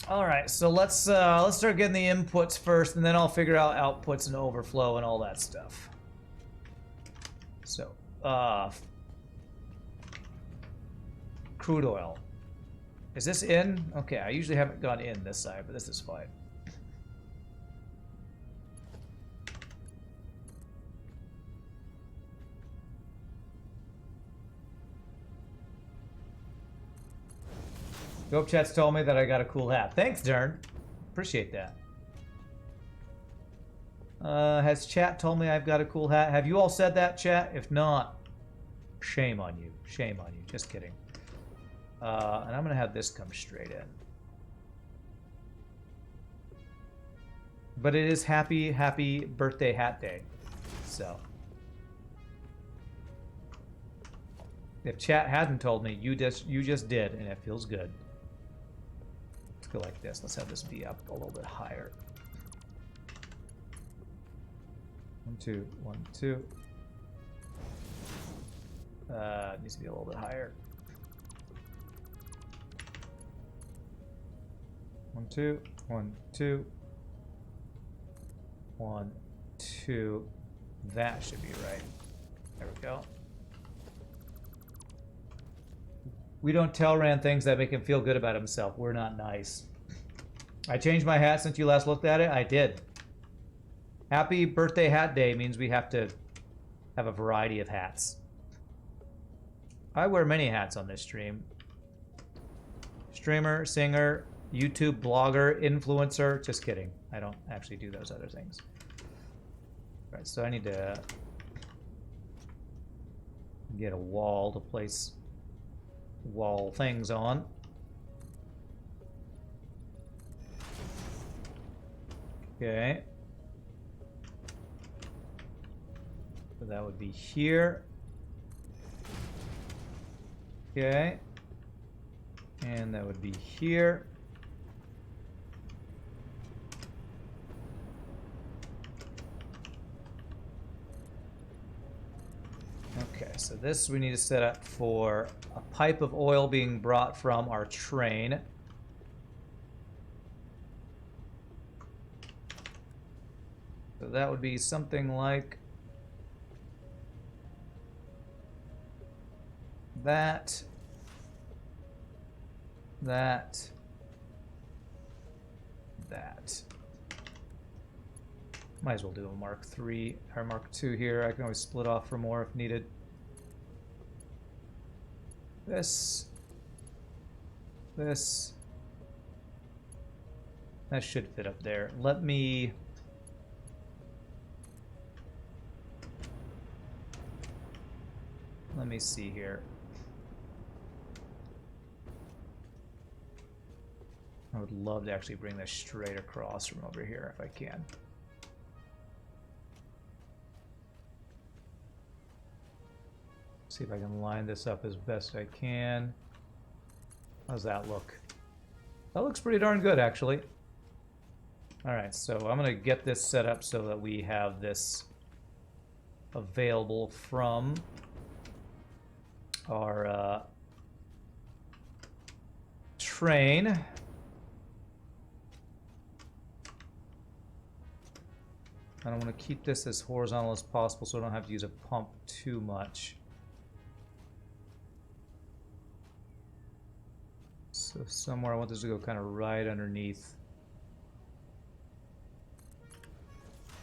All right, so let's start getting the inputs first, and then I'll figure out outputs and overflow and all that stuff. So, crude oil. Is this in? Okay, I usually haven't gone in this side, but this is fine. Dope Chat's told me that I got a cool hat. Thanks, Dern. Appreciate that. Has chat told me I've got a cool hat? Have you all said that, chat? If not, shame on you. Shame on you. Just kidding. And I'm going to have this come straight in. But it is happy birthday hat day. So. If chat hadn't told me, you just did, and it feels good. Let's go like this. Let's have this be up a little bit higher. 1, 2, 1, 2. It needs to be a little bit higher. 1, 2, 1, 2. 1, 2. That should be right. There we go. We don't tell Rand things that make him feel good about himself. We're not nice. I changed my hat since you last looked at it. I did. Happy birthday hat day means we have to have a variety of hats. I wear many hats on this stream. Streamer, singer, YouTube blogger, influencer. Just kidding. I don't actually do those other things. All right, so I need to get a wall to place wall things on. Okay. So that would be here. Okay. And that would be here. Okay, so this we need to set up for a pipe of oil being brought from our train. So that would be something like that, that, that. Might as well do a Mark III or Mark II here. I can always split off for more if needed. This. That should fit up there. Let me see here. I would love to actually bring this straight across from over here if I can. See if I can line this up as best I can. How's that look? That looks pretty darn good, actually. All right, so I'm gonna get this set up so that we have this available from our train. I don't want to keep this as horizontal as possible so I don't have to use a pump too much. So somewhere I want this to go kind of right underneath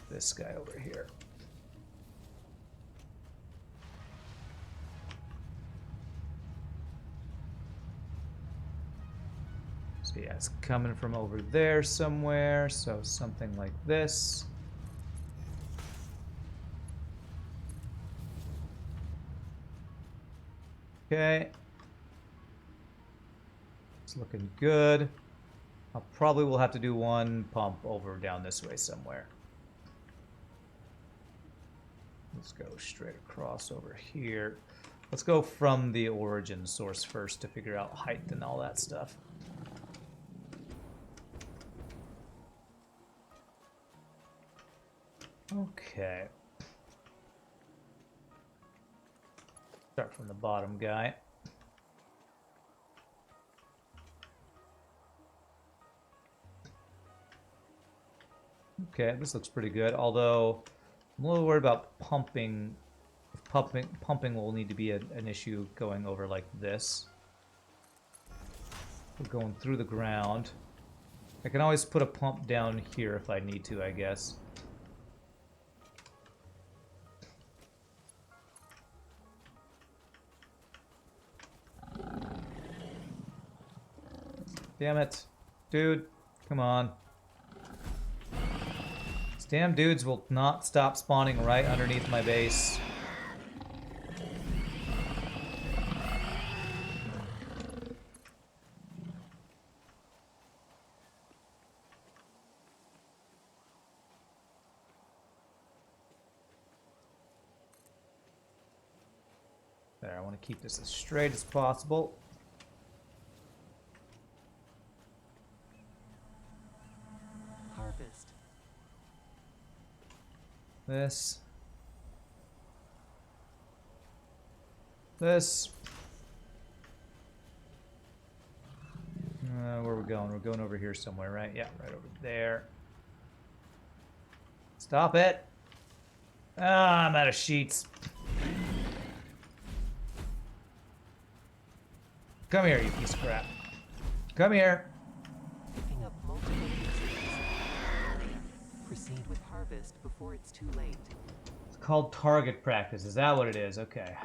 this guy over here. So yeah, it's coming from over there somewhere, so something like this. Okay. It's looking good. I probably will have to do one pump over down this way somewhere. Let's go straight across over here. Let's go from the origin source first to figure out height and all that stuff. Okay. Start from the bottom guy. Okay, this looks pretty good. Although I'm a little worried about pumping. Pumping will need to be an issue going over like this. We're going through the ground. I can always put a pump down here if I need to, I guess. Damn it. Dude, come on. These damn dudes will not stop spawning right underneath my base. There, I want to keep this as straight as possible. Harvest. This. Where are we going? We're going over here somewhere, right? Yeah, right over there. Stop it! Ah, I'm out of sheets. Come here, you piece of crap. Come here. Picking up multiple pieces. Proceed with harvest before it's too late. It's called target practice. Is that what it is? Okay.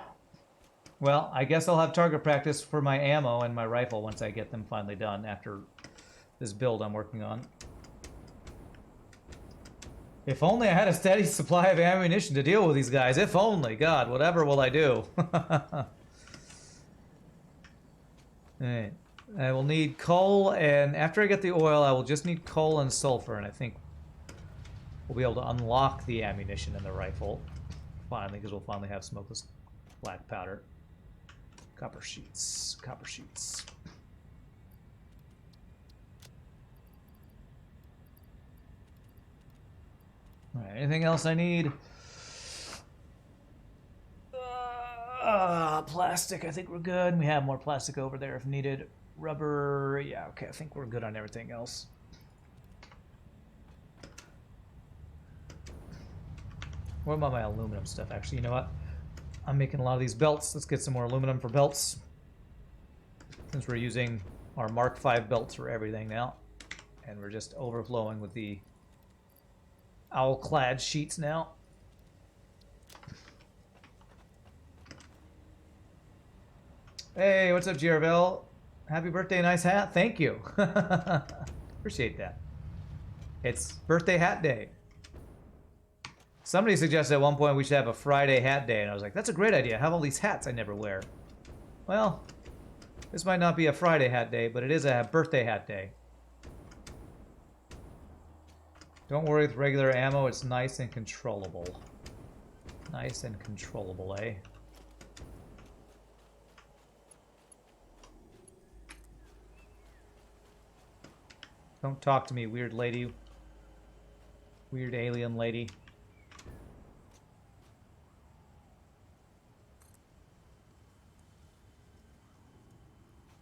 Well, I guess I'll have target practice for my ammo and my rifle once I get them finally done after this build I'm working on. If only I had a steady supply of ammunition to deal with these guys. If only. God, whatever will I do? Alright. I will need coal, and after I get the oil, I will just need coal and sulfur, and I think we'll be able to unlock the ammunition in the rifle. Finally, because we'll finally have smokeless black powder. Copper sheets. Copper sheets. Alright, anything else I need? Plastic, I think we're good. We have more plastic over there if needed. Rubber, yeah, okay, I think we're good on everything else. What about my aluminum stuff? Actually, you know what? I'm making a lot of these belts. Let's get some more aluminum for belts. Since we're using our Mark V belts for everything now. And we're just overflowing with the owl-clad sheets now. Hey, what's up, Jerville? Happy birthday, nice hat. Thank you. Appreciate that. It's birthday hat day. Somebody suggested at one point we should have a Friday hat day, and I was like, that's a great idea. I have all these hats I never wear. Well, this might not be a Friday hat day, but it is a birthday hat day. Don't worry with regular ammo, it's nice and controllable. Nice and controllable, eh? Don't talk to me, weird lady. Weird alien lady.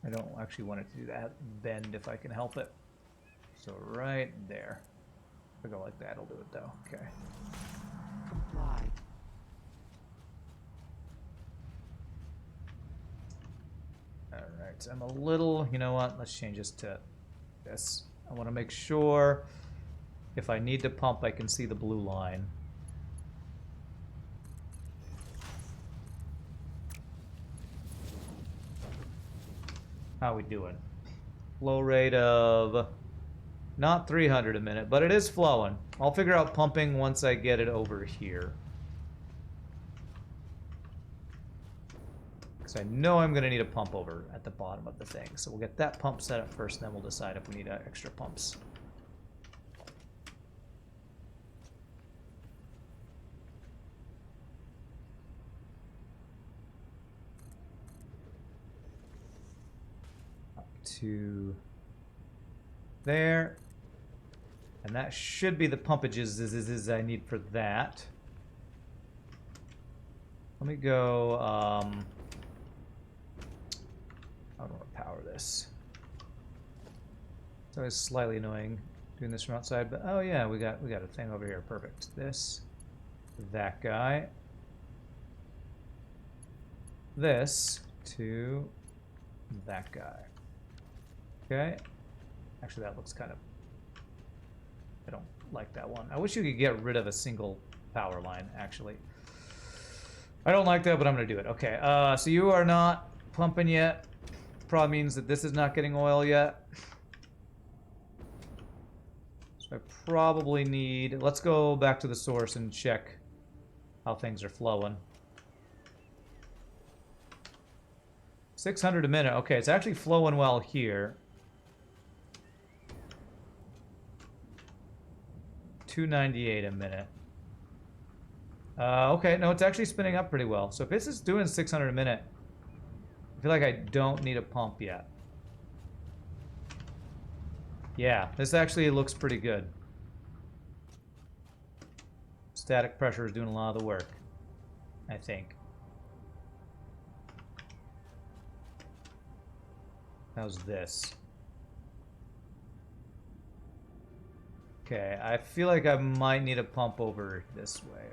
I don't actually want it to do that bend if I can help it. So right there. If I go like that, it'll do it though. Okay. Comply. Alright, I'm a little, you know what? Let's change this to this. I want to make sure if I need to pump, I can see the blue line. How we doing? Flow rate of not 300 a minute, but it is flowing. I'll figure out pumping once I get it over here. Because I know I'm going to need a pump over at the bottom of the thing. So we'll get that pump set up first, and then we'll decide if we need extra pumps. Up to there. And that should be the pumpages I need for that. Let me go, I don't want to power this. It's always slightly annoying. Doing this from outside, but oh yeah, we got a thing over here. Perfect. This, that guy, this to that guy. Okay. Actually, that looks kind of. I don't like that one. I wish you could get rid of a single power line. Actually, I don't like that, but I'm gonna do it. Okay. So you are not pumping yet. Probably means that this is not getting oil yet. So I probably need... Let's go back to the source and check how things are flowing. 600 a minute. Okay, it's actually flowing well here. 298 a minute. Okay, no, it's actually spinning up pretty well. So if this is doing 600 a minute, I feel like I don't need a pump yet. Yeah, this actually looks pretty good. Static pressure is doing a lot of the work, I think. How's this? Okay, I feel like I might need a pump over this way.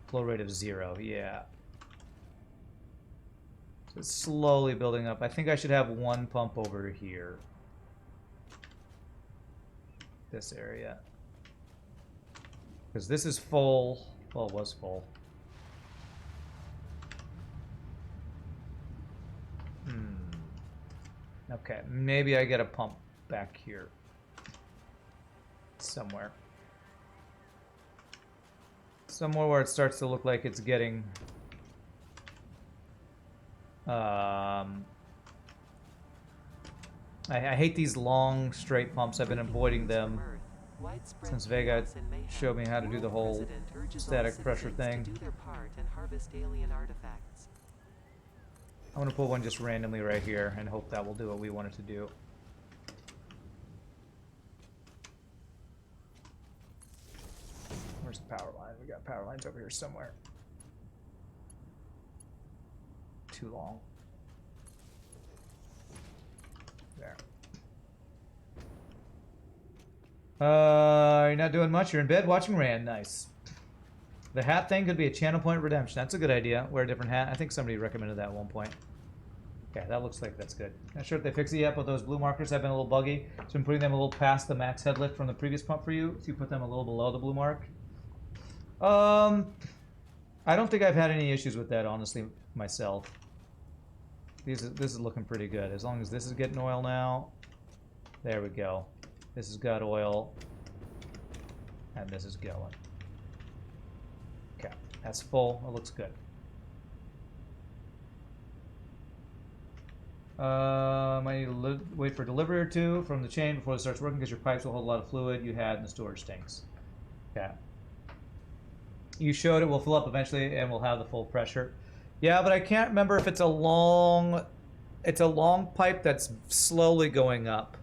Flow rate of 0, yeah. So it's slowly building up. I think I should have one pump over here. This area. Because this is full. Well, it was full. Okay, maybe I get a pump back here. Somewhere. Somewhere where it starts to look like it's getting... I hate these long, straight pumps. I've been avoiding them since Vega showed me how to do the whole static pressure thing. I'm going to put one just randomly right here and hope that will do what we want it to do. Where's the power line? We got power lines over here somewhere. Too long. There. You're not doing much. You're in bed watching Rand. Nice. The hat thing could be a channel point redemption. That's a good idea. Wear a different hat. I think somebody recommended that at one point. Okay, that looks like that's good. Not sure if they fixed it yet, but those blue markers have been a little buggy. So I'm putting them a little past the max head lift from the previous pump for you. So you put them a little below the blue mark. I don't think I've had any issues with that, honestly, myself. This is looking pretty good. As long as this is getting oil now. There we go. This has got oil. And this is going. Okay, that's full. It looks good. I need to wait for delivery or two from the chain before it starts working because your pipes will hold a lot of fluid you had in the storage tanks. Okay. You showed it will fill up eventually and we'll have the full pressure. Yeah, but I can't remember if it's a long pipe that's slowly going up.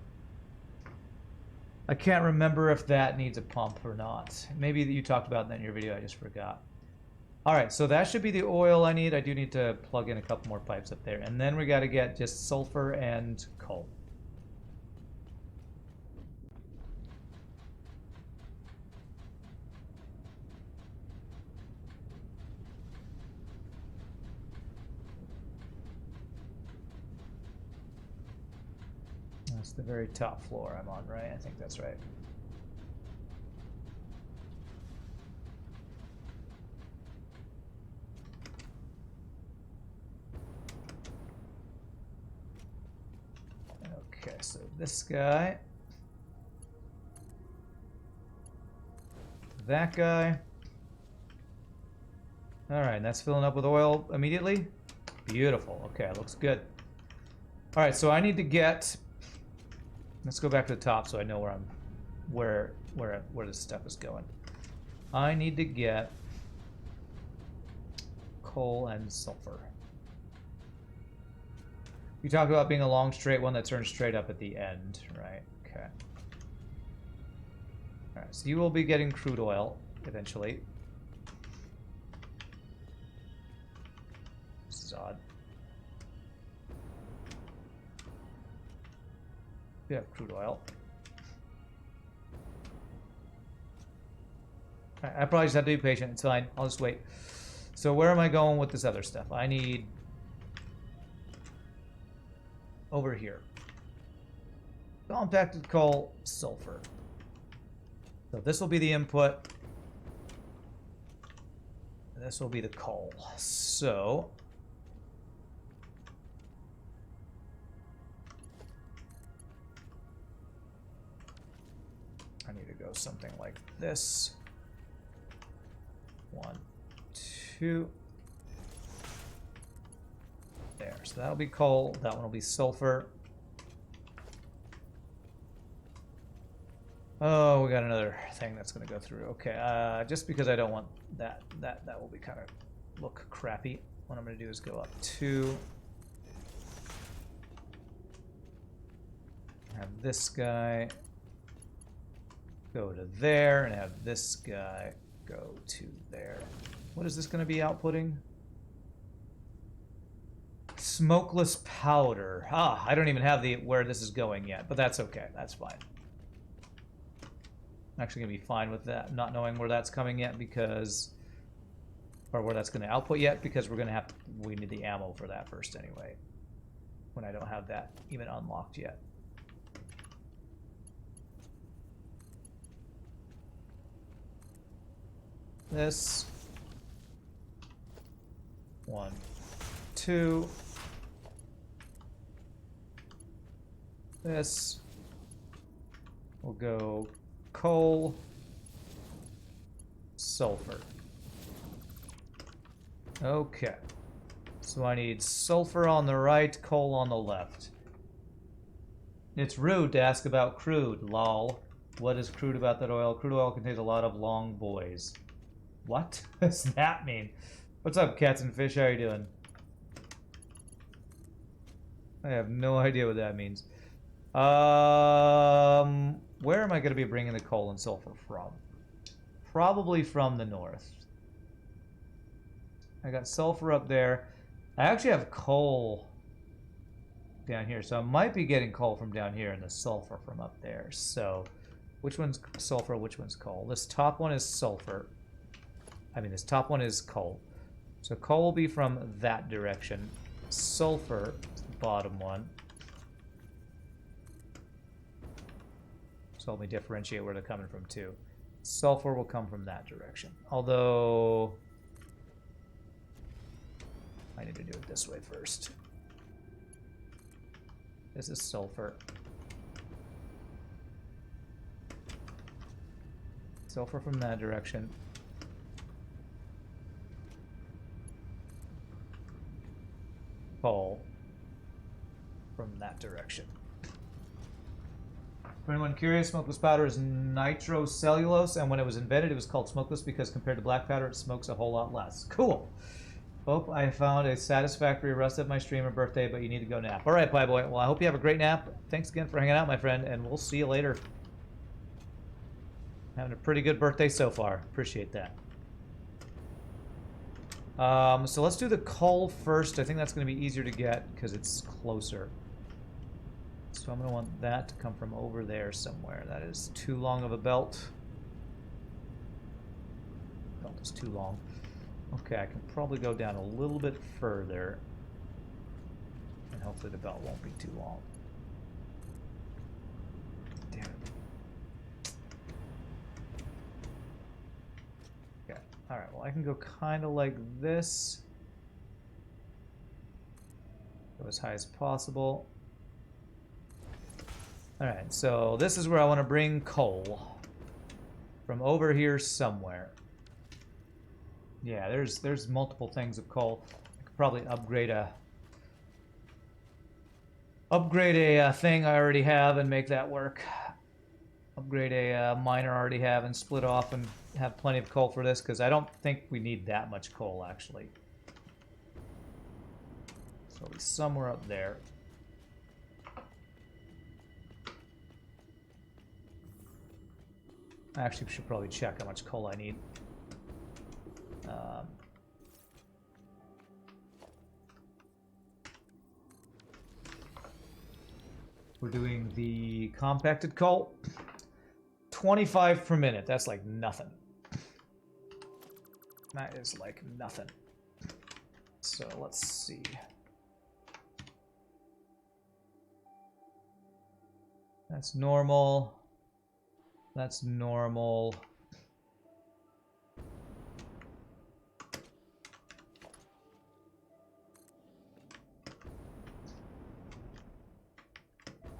I can't remember if that needs a pump or not. Maybe you talked about that in your video, I just forgot. All right, so that should be the oil I need. I do need to plug in a couple more pipes up there. And then we got to get just sulfur and coal. That's the very top floor I'm on, right? I think that's right. Okay, so this guy, that guy. All right, and that's filling up with oil immediately. Beautiful. Okay, looks good. All right, so I need to get. Let's go back to the top so I know where I'm, where this stuff is going. I need to get coal and sulfur. You talk about being a long straight one that turns straight up at the end, right? Okay. All right, so you will be getting crude oil eventually. This is odd. We have crude oil. I probably just have to be patient. It's fine. I'll just wait. So where am I going with this other stuff? I need... over here. Compacted coal, sulfur. So this will be the input. And this will be the coal. So... I need to go something like this. 1, 2. There. So that'll be coal. That one will be sulfur. Oh, we got another thing that's going to go through. Okay, just because I don't want that will be kind of look crappy. What I'm going to do is go up 2. Have this guy go to there, and have this guy go to there. What is this going to be outputting? Smokeless powder. Ah, I don't even have the where this is going yet, but that's okay. That's fine. I'm actually going to be fine with that, not knowing where that's coming yet because... or where that's going to output yet, because we're going to have... we need the ammo for that first anyway. When I don't have that even unlocked yet. This. 1, 2. This. We'll go coal, sulfur. Okay. So I need sulfur on the right, coal on the left. It's rude to ask about crude, lol. What is crude about that oil? Crude oil contains a lot of long boys. What does that mean? What's up, cats and fish? How are you doing? I have no idea what that means. Where am I going to be bringing the coal and sulfur from? Probably from the north. I got sulfur up there. I actually have coal down here, so I might be getting coal from down here and the sulfur from up there. So, which one's sulfur, which one's coal? This top one is sulfur. I mean, this top one is coal. So coal will be from that direction. Sulfur, bottom one. So let me differentiate where they're coming from too. Sulfur will come from that direction. Although I need to do it this way first. This is sulfur. Sulfur from that direction. Coal from that direction. For anyone curious, smokeless powder is nitrocellulose, and when it was invented, it was called smokeless because compared to black powder, it smokes a whole lot less. Cool. Hope I found a satisfactory rest of my stream or birthday, but you need to go nap. All right, Pie Boy. Well, I hope you have a great nap. Thanks again for hanging out, my friend, and we'll see you later. Having a pretty good birthday so far. Appreciate that. So let's do the coal first. I think that's going to be easier to get because it's closer. So I'm going to want that to come from over there somewhere. That is too long of a belt. Belt is too long. Okay, I can probably go down a little bit further. And hopefully the belt won't be too long. Damn it. Okay, alright, well I can go kind of like this. Go as high as possible. Alright, so this is where I want to bring coal. From over here somewhere. Yeah, there's multiple things of coal. I could probably upgrade a thing I already have and make that work. Upgrade a miner I already have and split off and have plenty of coal for this because I don't think we need that much coal actually. So it'll be somewhere up there. I actually should probably check how much coal I need. We're doing the compacted coal. 25 per minute. That's like nothing. That is like nothing. So let's see. That's normal. That's normal.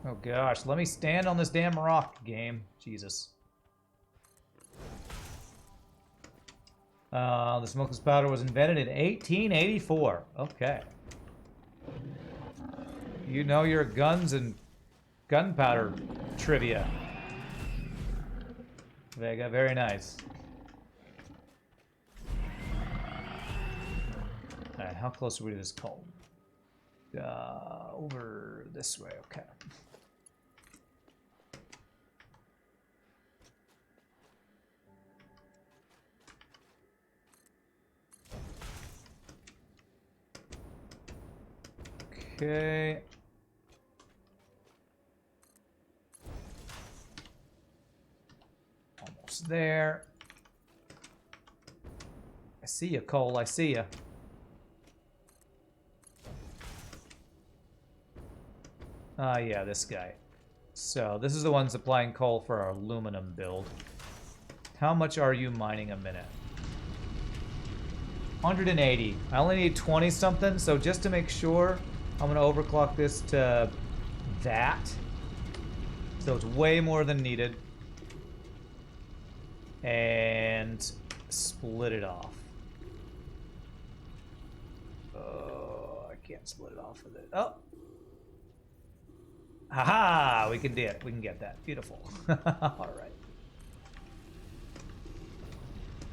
Oh gosh, let me stand on this damn rock, game. Jesus. The smokeless powder was invented in 1884. Okay. You know your guns and gunpowder trivia. Vega, very nice. Alright, how close are we to this coal? Over this way, okay. Okay. Almost there. I see you, Cole. I see you. Yeah, this guy. So, this is the one supplying coal for our aluminum build. How much are you mining a minute? 180. I only need 20 something, so just to make sure, I'm gonna overclock this to that. So it's way more than needed. And split it off. Oh, I can't split it off with it. Oh! Haha! We can do it. We can get that. Beautiful. Alright.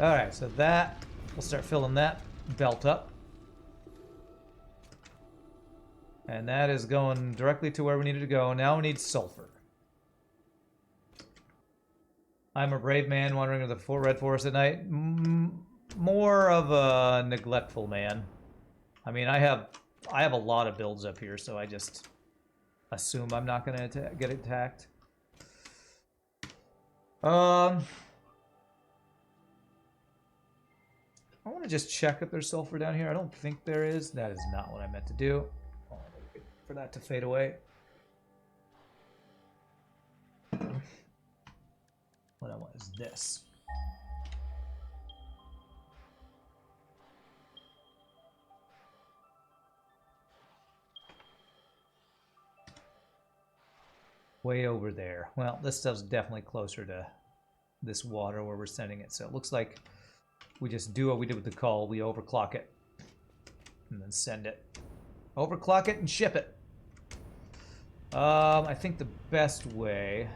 Alright, so that, we'll start filling that belt up. And that is going directly to where we needed to go. Now we need sulfur. I'm a brave man wandering in the Red Forest at night. More of a neglectful man. I mean, I have a lot of builds up here, so I just assume I'm not gonna get attacked. I want to just check if there's sulfur down here. I don't think there is. That is not what I meant to do. I'll wait for that to fade away. What I want is this. Way over there. Well, this stuff's definitely closer to this water where we're sending it. So it looks like we just do what we did with the coal. We overclock it. And then send it. Overclock it and ship it. I think the best way...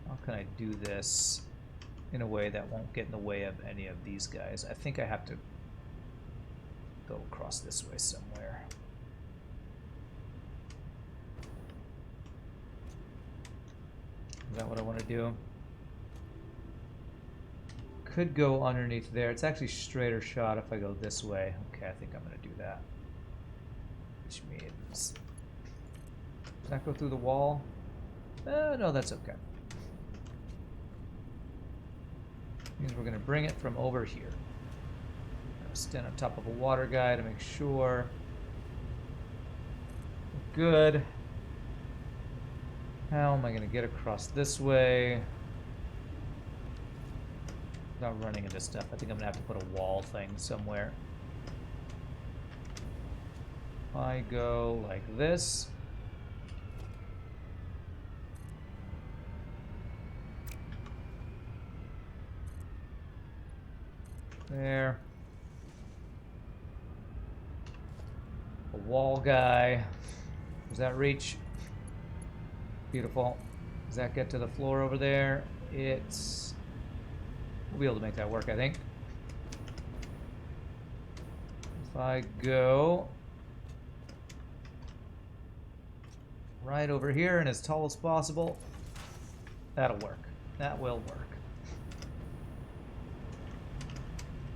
How can I do this in a way that won't get in the way of any of these guys? I think I have to go across this way somewhere. Is that what I want to do? Could go underneath there. It's actually straighter shot if I go this way. Okay, I think I'm going to do that. Which means... Does that go through the wall? No, that's okay. Means we're going to bring it from over here. Stand on top of a water guy to make sure. Good. How am I going to get across this way? Without running into stuff. I think I'm going to have to put a wall thing somewhere. I go like this. There. A wall guy. Does that reach? Beautiful. Does that get to the floor over there? It's... We'll be able to make that work, I think. If I go right over here and as tall as possible, that'll work. That will work.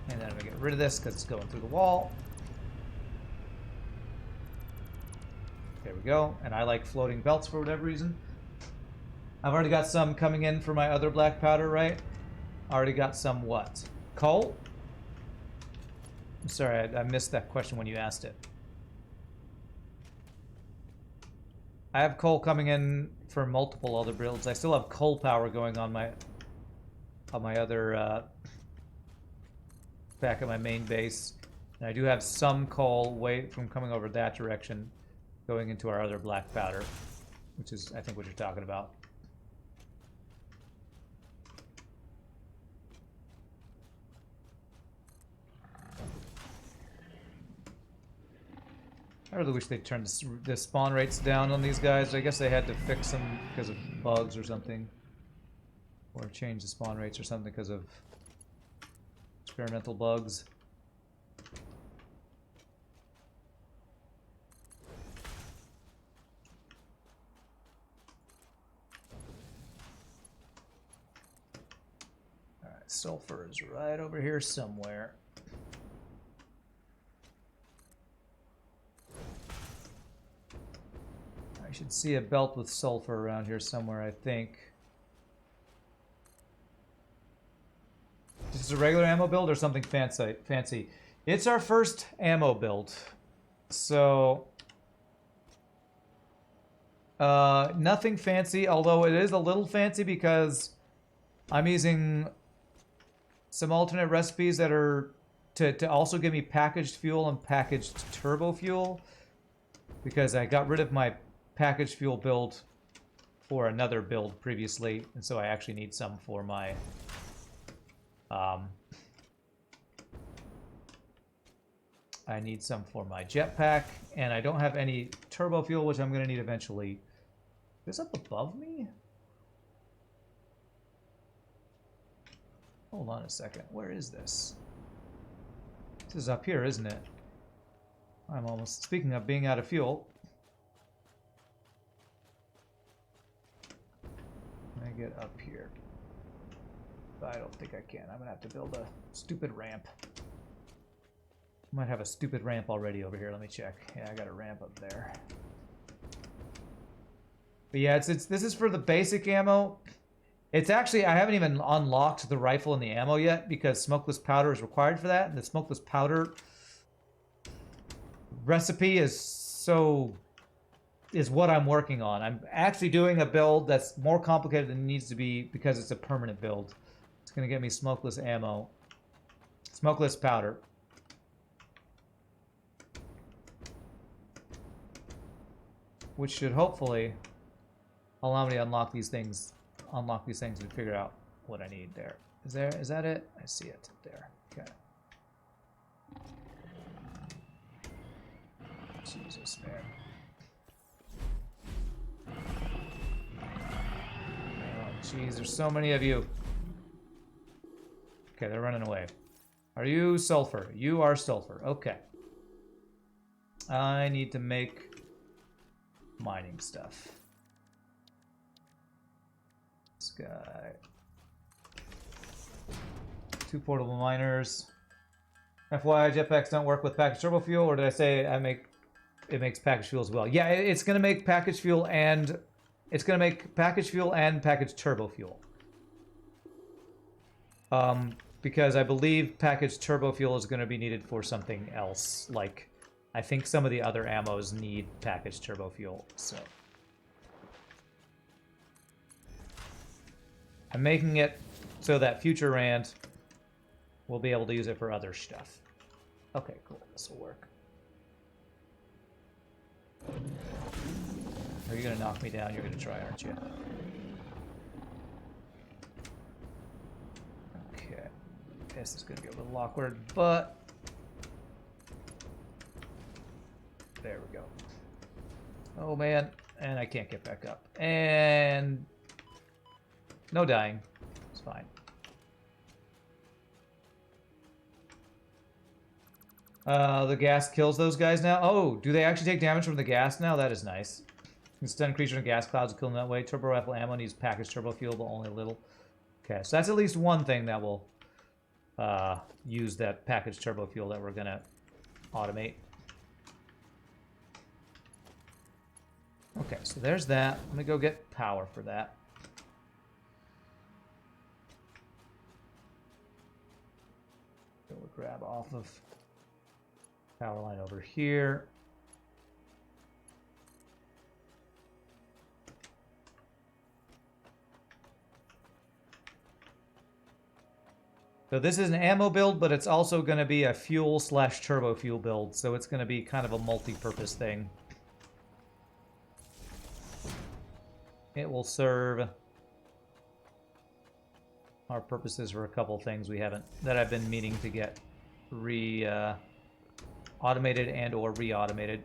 And then I'm going to get rid of this because it's going through the wall. we go. And I like floating belts for whatever reason. I've already got some coming in for my other black powder, right? Already got some what? Coal? I'm sorry, I missed that question when you asked it. I have coal coming in for multiple other builds. I still have coal power going on my other back at my main base. And I do have some coal from coming over that direction going into our other black powder, which is, I think, what you're talking about. I really wish they'd turn the spawn rates down on these guys. I guess they had to fix them because of bugs or something. Or change the spawn rates or something because of experimental bugs. Alright, sulfur is right over here somewhere. I should see a belt with sulfur around here somewhere, I think. Is this a regular ammo build or something fancy? It's our first ammo build. So... nothing fancy, although it is a little fancy because I'm using some alternate recipes that are to also give me packaged fuel and packaged turbo fuel. Because I got rid of my packaged fuel build for another build previously, and so I actually need some for my I need some for my jetpack, and I don't have any turbo fuel, which I'm going to need eventually. Is this up above me? Hold on a second. Where is this? This is up here, isn't it? I'm almost... Speaking of being out of fuel... Can I get up here? I don't think I can. I'm gonna have to build a stupid ramp. Might have a stupid ramp already over here. Let me check. Yeah, I got a ramp up there. But yeah, this is for the basic ammo. It's actually, I haven't even unlocked the rifle and the ammo yet because smokeless powder is required for that. And the smokeless powder recipe is what I'm working on. I'm actually doing a build that's more complicated than it needs to be because it's a permanent build. It's going to get me smokeless ammo. Smokeless powder. Which should hopefully allow me to unlock these things and figure out what I need there. Is that it? I see it there. Okay. Jesus, man. Oh, jeez, there's so many of you. Okay, they're running away. Are you sulfur? You are sulfur. Okay. I need to make mining stuff. This guy. 2 portable miners. FYI, jetpacks don't work with packaged turbo fuel, or did I say it makes packaged fuel as well? Yeah, it's gonna make packaged fuel and packaged turbo fuel. Because I believe packaged turbo fuel is gonna be needed for something else. Like, I think some of the other ammos need packaged turbo fuel, so. I'm making it so that future Rand will be able to use it for other stuff. Okay, cool. This will work. Are you going to knock me down? You're going to try, aren't you? Okay. This is going to be a little awkward, but... There we go. Oh, man. And I can't get back up. And... No dying. It's fine. The gas kills those guys now. Oh, do they actually take damage from the gas now? That is nice. Can stun creature in gas clouds, kill them that way. Turbo rifle ammo needs packaged turbo fuel, but only a little. Okay, so that's at least one thing that will use that packaged turbo fuel that we're gonna automate. Okay, so there's that. Let me go get power for that. Go grab off of power line over here. So this is an ammo build, but it's also going to be a fuel/turbo fuel build, so it's going to be kind of a multi-purpose thing. It will serve our purposes for a couple things that I've been meaning to get automated and or re-automated.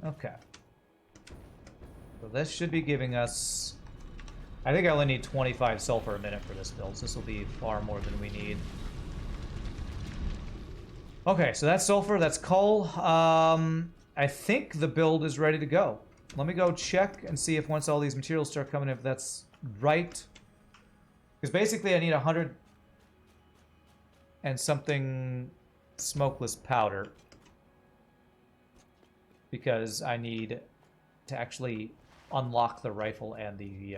Okay. So this should be giving us... I think I only need 25 sulfur a minute for this build, so this will be far more than we need. Okay, so that's sulfur, that's coal. I think the build is ready to go. Let me go check and see if once all these materials start coming, if that's right. Because basically I need 100 and something smokeless powder. Because I need to actually unlock the rifle and the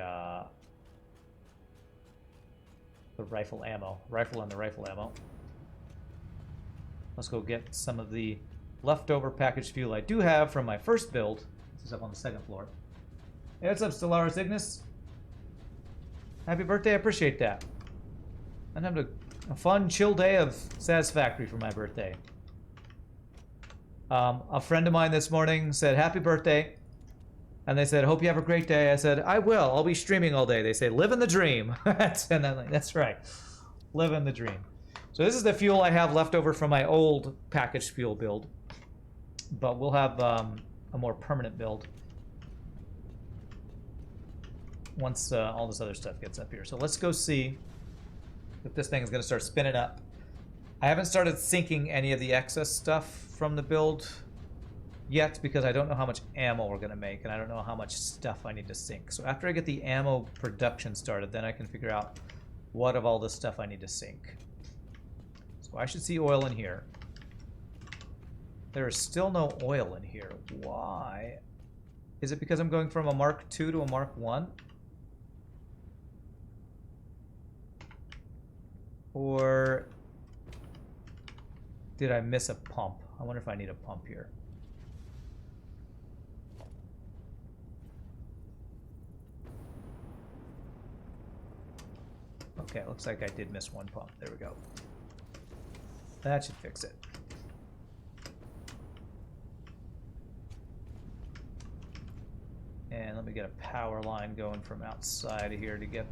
rifle ammo. Rifle and the rifle ammo. Let's go get some of the leftover packaged fuel I do have from my first build. This is up on the second floor. Hey, what's up, Stellaris Ignis? Happy birthday, I appreciate that. I'm having a fun, chill day of Satisfactory for my birthday. A friend of mine this morning said, happy birthday. And they said, hope you have a great day. I said, I will. I'll be streaming all day. They say, live in the dream. And I'm like, that's right. Live in the dream. So this is the fuel I have left over from my old packaged fuel build. But we'll have a more permanent build once all this other stuff gets up here. So let's go see if this thing is going to start spinning up. I haven't started syncing any of the excess stuff from the build yet because I don't know how much ammo we're going to make and I don't know how much stuff I need to sync. So after I get the ammo production started, then I can figure out what of all this stuff I need to sync. So I should see oil in here. There is still no oil in here. Why? Is it because I'm going from a Mark II to a Mark I? Or did I miss a pump? I wonder if I need a pump here. Okay, looks like I did miss one pump. There we go. That should fix it. And let me get a power line going from outside of here to get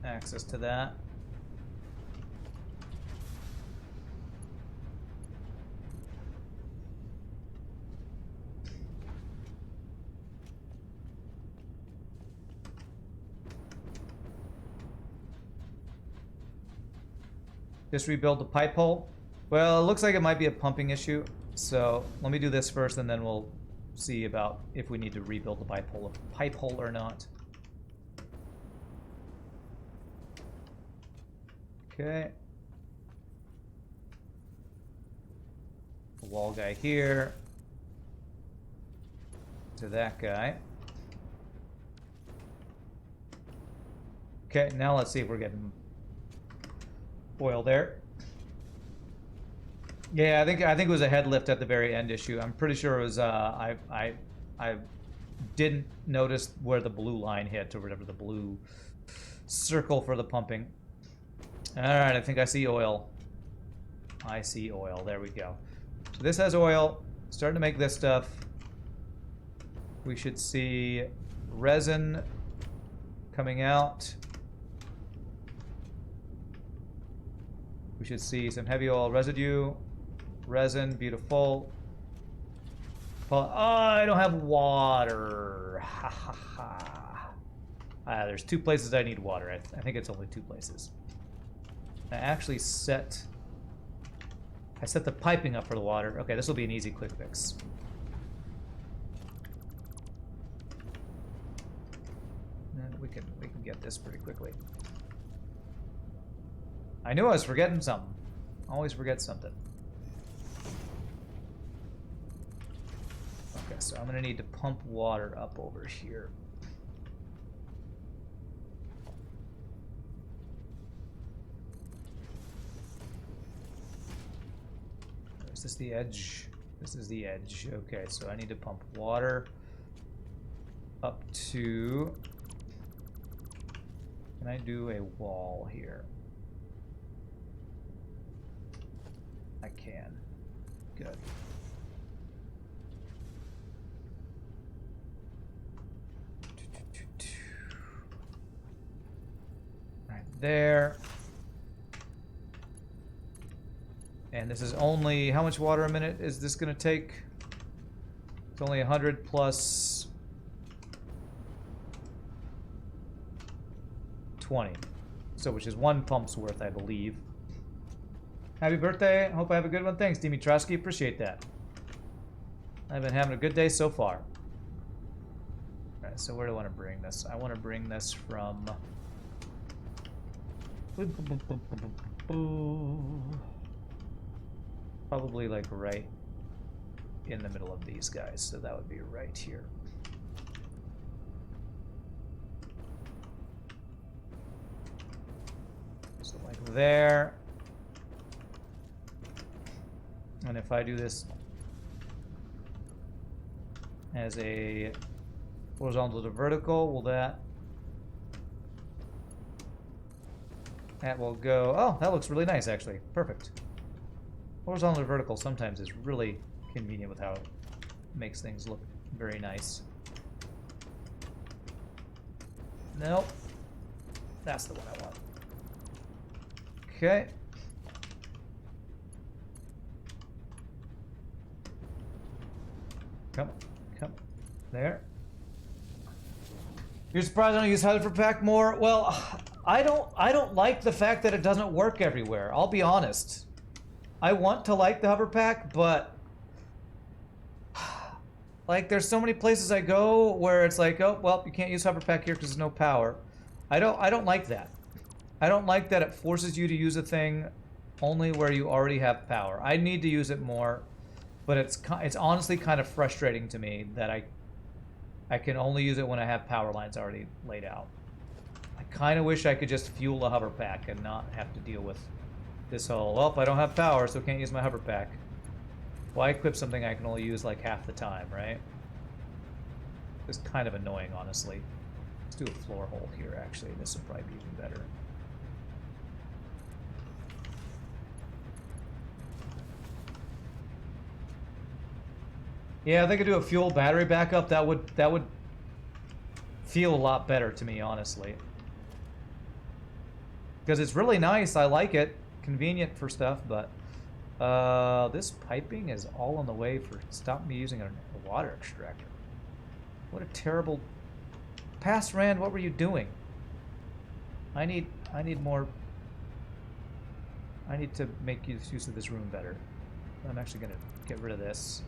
access to that. Just rebuild the pipe hole. Well, it looks like it might be a pumping issue. So let me do this first and then we'll see about if we need to rebuild the pipe hole or not. Okay. The wall guy here. To that guy. Okay, now let's see if we're getting oil there. Yeah, I think it was a head lift at the very end issue. I'm pretty sure it was I didn't notice where the blue line hit or whatever, the blue circle for the pumping. All right, I think I see oil. I see oil. There we go. So this has oil. Starting to make this stuff. We should see resin coming out. We should see some heavy oil residue. Resin, beautiful. Oh, I don't have water. Ha ha ha. There's two places I need water. I think it's only two places. I actually set the piping up for the water. Okay, this will be an easy quick fix. And we can get this pretty quickly. I knew I was forgetting something. Always forget something. Okay, so I'm gonna need to pump water up over here. Is this the edge? This is the edge. Okay, so I need to pump water up to... Can I do a wall here? I can. Good. Right there. And this is only... How much water a minute is this going to take? It's only 100 plus 20. So, which is 1 pump's worth, I believe. Happy birthday. Hope I have a good one. Thanks, Dimitrowski. Appreciate that. I've been having a good day so far. Alright, so where do I want to bring this? I want to bring this from... Probably like right in the middle of these guys. So that would be right here. So like there. And if I do this as a horizontal to vertical, will that will go, oh, that looks really nice actually. Perfect. Horizontal to vertical sometimes is really convenient with how it makes things look very nice. Nope. That's the one I want. Okay. Come, come, there. You're surprised I don't use Hover Pack more? Well, I don't like the fact that it doesn't work everywhere. I'll be honest. I want to like the Hover Pack, but like there's so many places I go where it's like, oh well, you can't use Hover Pack here because there's no power. I don't like that. I don't like that it forces you to use a thing only where you already have power. I need to use it more. But it's honestly kind of frustrating to me that I can only use it when I have power lines already laid out. I kind of wish I could just fuel a hover pack and not have to deal with this whole, well, I don't have power, so can't use my hover pack. Why equip something I can only use like half the time, right? It's kind of annoying, honestly. Let's do a floor hole here, actually. This will probably be even better. Yeah, if they could do a fuel battery backup, that would feel a lot better to me, honestly. Because it's really nice, I like it. Convenient for stuff, but this piping is all in the way for stop me using a water extractor. What a terrible pass, Rand, what were you doing? I need more. I need to make use of this room better. I'm actually gonna get rid of this.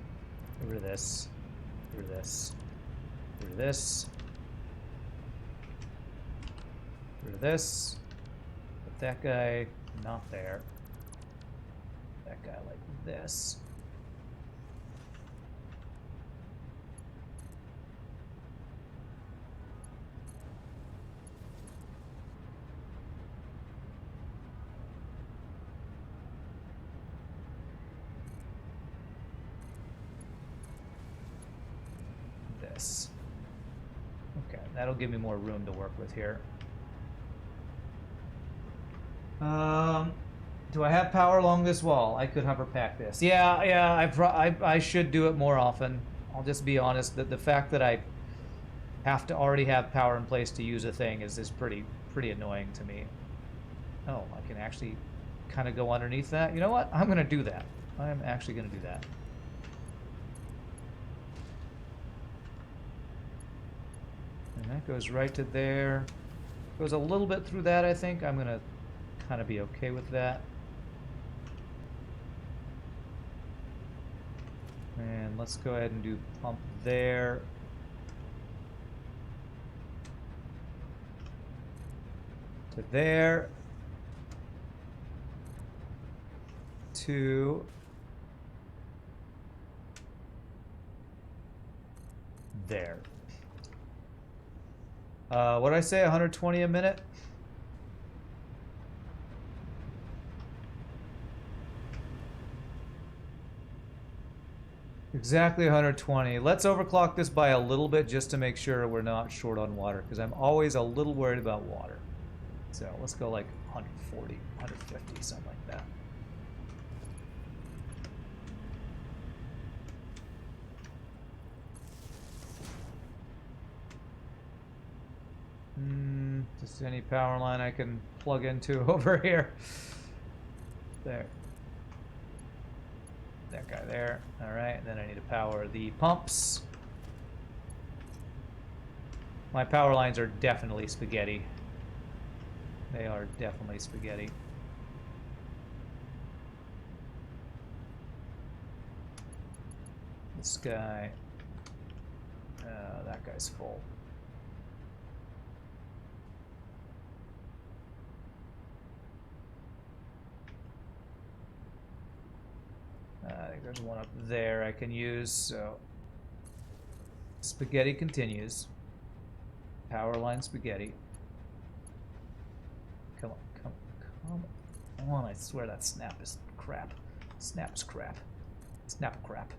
Get rid of this. Get rid of this. Get rid of this. Get rid of this. Put that guy not there. That guy like this. Okay, that'll give me more room to work with here. Do I have power along this wall? I could hover pack this. Yeah, I should do it more often. I'll just be honest that the fact that I have to already have power in place to use a thing is pretty annoying to me. Oh, I can actually kind of go underneath that. You know what? I'm gonna do that. I'm actually gonna do that. And that goes right to there. Goes a little bit through that, I think. I'm gonna kind of be okay with that. And let's go ahead and do pump there. To there. To There. What did I say? 120 a minute? Exactly 120. Let's overclock this by a little bit just to make sure we're not short on water, because I'm always a little worried about water. So let's go like 140, 150, something like that. Just any power line I can plug into over here. There. That guy there. Alright, then I need to power the pumps. My power lines are definitely spaghetti. They are definitely spaghetti. This guy. That guy's full. I think there's one up there I can use, so spaghetti continues. Power line spaghetti. Come on, I swear that snap is crap. Snap's crap. Snap crap.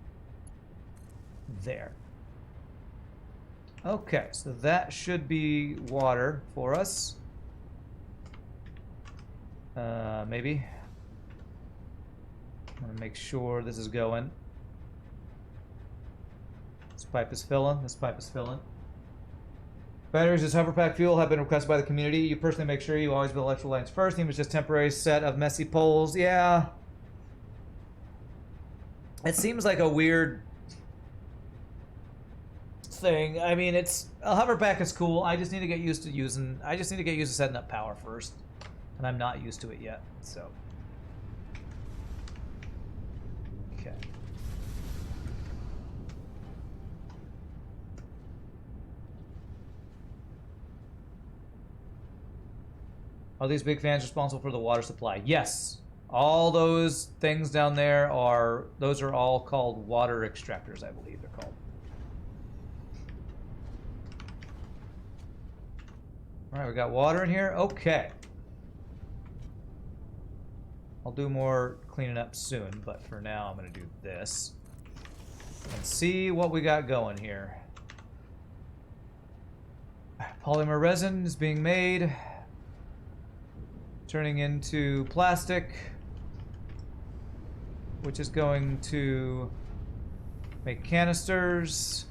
There. Okay, so that should be water for us. Maybe. I'm gonna make sure this is going. This pipe is filling. This pipe is filling. Batteries as hover pack fuel have been requested by the community. You personally make sure you always build electrical lines first. Theme is just temporary set of messy poles. Yeah. It seems like a weird thing. I mean, it's a hover pack is cool. I just need to get used to using. I just need to get used to setting up power first, and I'm not used to it yet. So. Okay. Are these big fans responsible for the water supply? Yes. All those things down there are, those are all called water extractors, I believe they're called. All right, we got water in here. Okay. I'll do more cleaning up soon, but for now I'm going to do this. And see what we got going here. Polymer resin is being made. Turning into plastic, which is going to make canisters.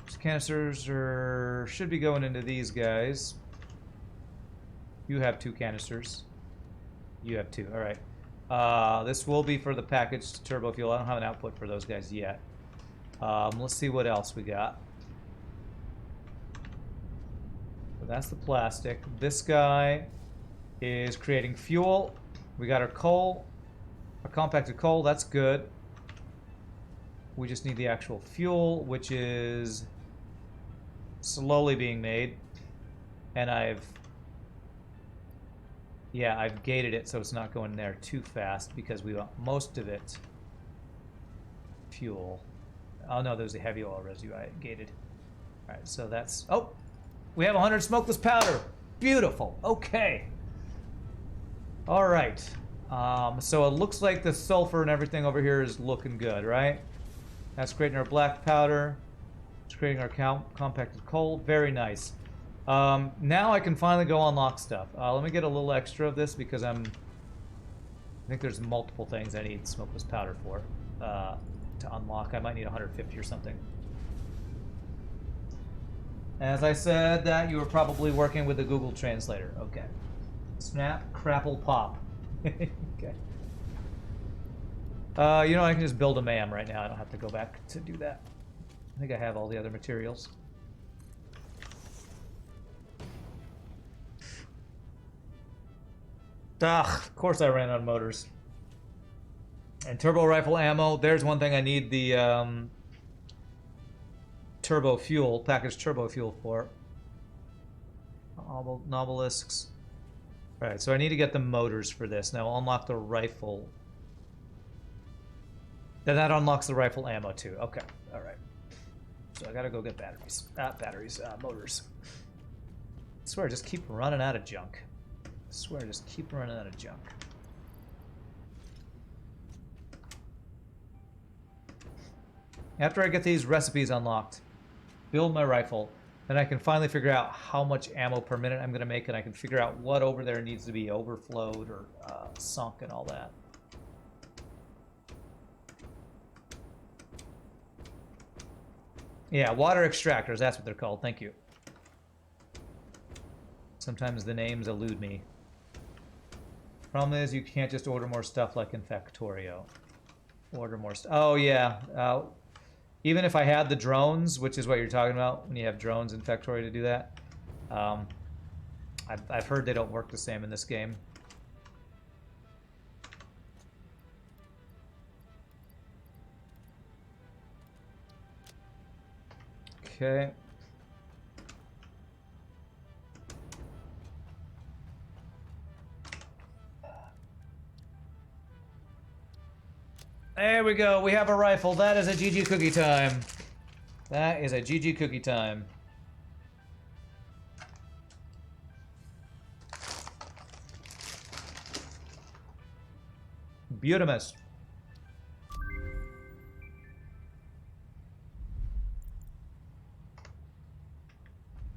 These canisters should be going into these guys. You have 2 canisters. You have 2. All right. This will be for the packaged turbo fuel. I don't have an output for those guys yet. Let's see what else we got. So that's the plastic. This guy is creating fuel. We got our coal, our compacted coal. That's good. We just need the actual fuel, which is slowly being made. And I've gated it so it's not going there too fast because we want most of it fuel. Oh no, there's a heavy oil residue I gated. All right, so that's, oh, we have 100 smokeless powder. Beautiful. Okay. All right. So it looks like the sulfur and everything over here is looking good, right? That's creating our black powder. It's creating our compacted coal. Very nice. Now I can finally go unlock stuff. Let me get a little extra of this because I think there's multiple things I need smokeless powder for to unlock. I might need 150 or something. As I said, that you were probably working with the Google Translator. Okay. Snap, crapple, pop. Okay. You know, I can just build a MAM right now. I don't have to go back to do that. I think I have all the other materials. Of course I ran out of motors. And turbo rifle ammo. There's one thing I need the turbo fuel, packaged turbo fuel for. Nobelisks. Alright, so I need to get the motors for this. Now I'll unlock the rifle. Then that unlocks the rifle ammo too. Okay. Alright. So I gotta go get batteries. Motors. I swear, I just keep running out of junk. I swear, I just keep running out of junk. After I get these recipes unlocked, build my rifle, then I can finally figure out how much ammo per minute I'm going to make, and I can figure out what over there needs to be overflowed or sunk and all that. Yeah, water extractors, that's what they're called. Thank you. Sometimes the names elude me. Problem is, you can't just order more stuff like in Factorio. Order more stuff. Oh, yeah. Even if I had the drones, which is what you're talking about, when you have drones in Factorio to do that, I've heard they don't work the same in this game. Okay. There we go. We have a rifle. That is a GG cookie time. That is a GG cookie time. Beautimus.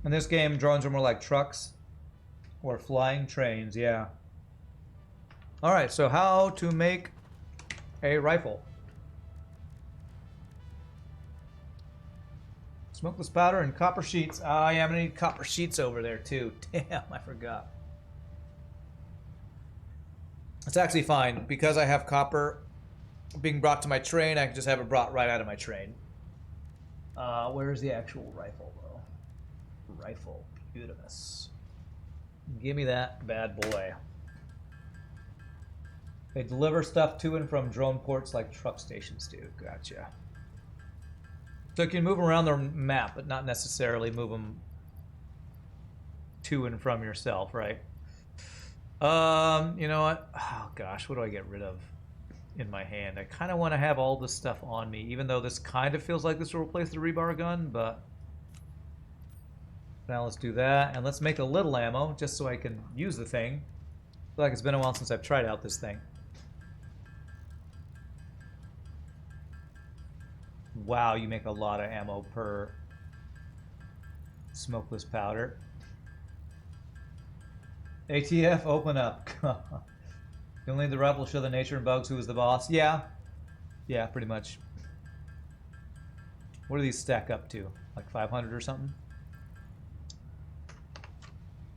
In this game, drones are more like trucks or flying trains, yeah. Alright, so how to make a rifle. Smokeless powder and copper sheets. Ah, yeah, I'm gonna need copper sheets over there too. Damn, I forgot. It's actually fine. Because I have copper being brought to my train, I can just have it brought right out of my train. Where's the actual rifle, though? Rifle. Beautimus. Give me that bad boy. They deliver stuff to and from drone ports like truck stations do. Gotcha. So you can move them around the map, but not necessarily move them to and from yourself, right? You know what? Oh gosh, what do I get rid of in my hand? I kind of want to have all this stuff on me, even though this kind of feels like this will replace the rebar gun, but now let's do that, and let's make a little ammo just so I can use the thing. I feel like it's been a while since I've tried out this thing. Wow, you make a lot of ammo per smokeless powder. ATF, open up. Only the rep will show the nature and bugs who is the boss. Yeah. Yeah, pretty much. What do these stack up to? Like 500 or something?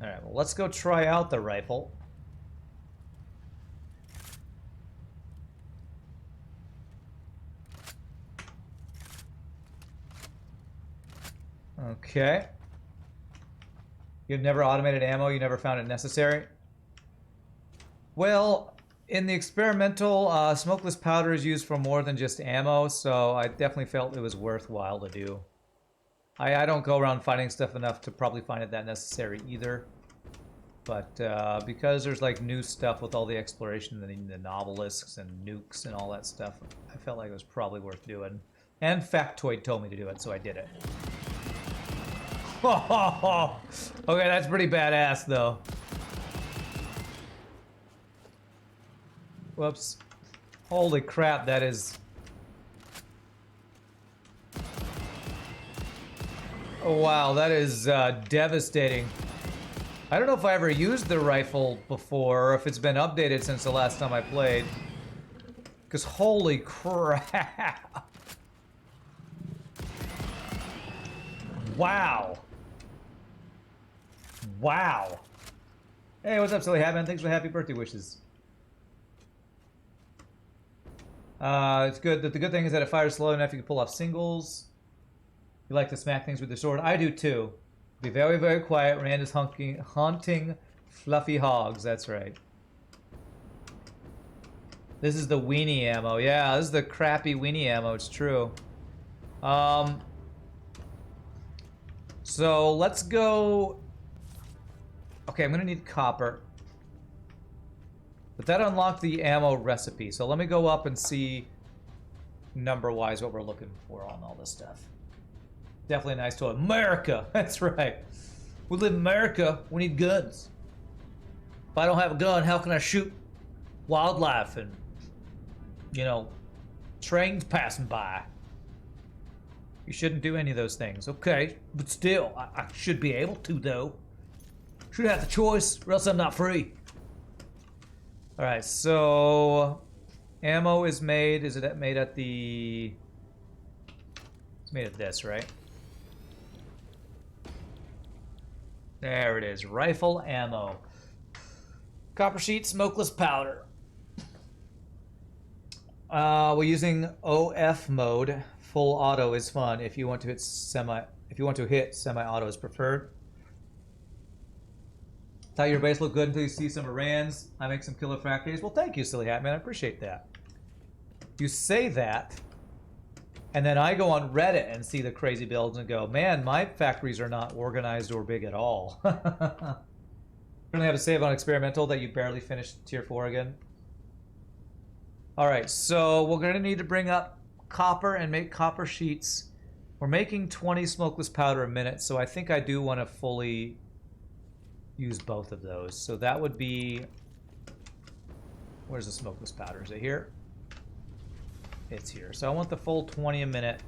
Alright, well, let's go try out the rifle. Okay. You've never automated ammo? You never found it necessary? Well, in the experimental, smokeless powder is used for more than just ammo, so I definitely felt it was worthwhile to do. I don't go around finding stuff enough to probably find it that necessary either. But because there's like new stuff with all the exploration and the novelisks and nukes and all that stuff, I felt like it was probably worth doing. And Factoid told me to do it, so I did it. Okay, that's pretty badass, though. Whoops. Holy crap, that is... Oh, wow, that is devastating. I don't know if I ever used the rifle before, or if it's been updated since the last time I played. Because holy crap. Wow. Wow. Hey, what's up, Silly Hat Man? Thanks for the happy birthday wishes. It's good. The good thing is that it fires slow enough you can pull off singles. You like to smack things with the sword. I do too. Be very, very quiet. Rand is haunting fluffy hogs. That's right. This is the weenie ammo. Yeah, this is the crappy weenie ammo. It's true. So let's go. Okay, I'm gonna need copper. But that unlocked the ammo recipe. So let me go up and see number-wise what we're looking for on all this stuff. Definitely a nice toy. America! That's right. We live in America. We need guns. If I don't have a gun, how can I shoot wildlife and, you know, trains passing by? You shouldn't do any of those things. Okay, but still, I should be able to, though. Should have the choice, or else I'm not free. Alright, so... ammo is made. Is it made at the... It's made at this, right? There it is. Rifle ammo. Copper sheet, smokeless powder. We're using OF mode. Full auto is fun. If you want to hit semi-auto is preferred. Thought your base looked good until you see some Irans. I make some killer factories. Well, thank you, Silly Hat Man. I appreciate that. You say that, and then I go on Reddit and see the crazy builds and go, man, my factories are not organized or big at all. Currently have a save on experimental that you barely finished tier 4 again. Alright, so we're going to need to bring up copper and make copper sheets. We're making 20 smokeless powder a minute, so I think I do want to fully use both of those. So that would be... Where's the smokeless powder? Is it here? It's here. So I want the full 20 a minute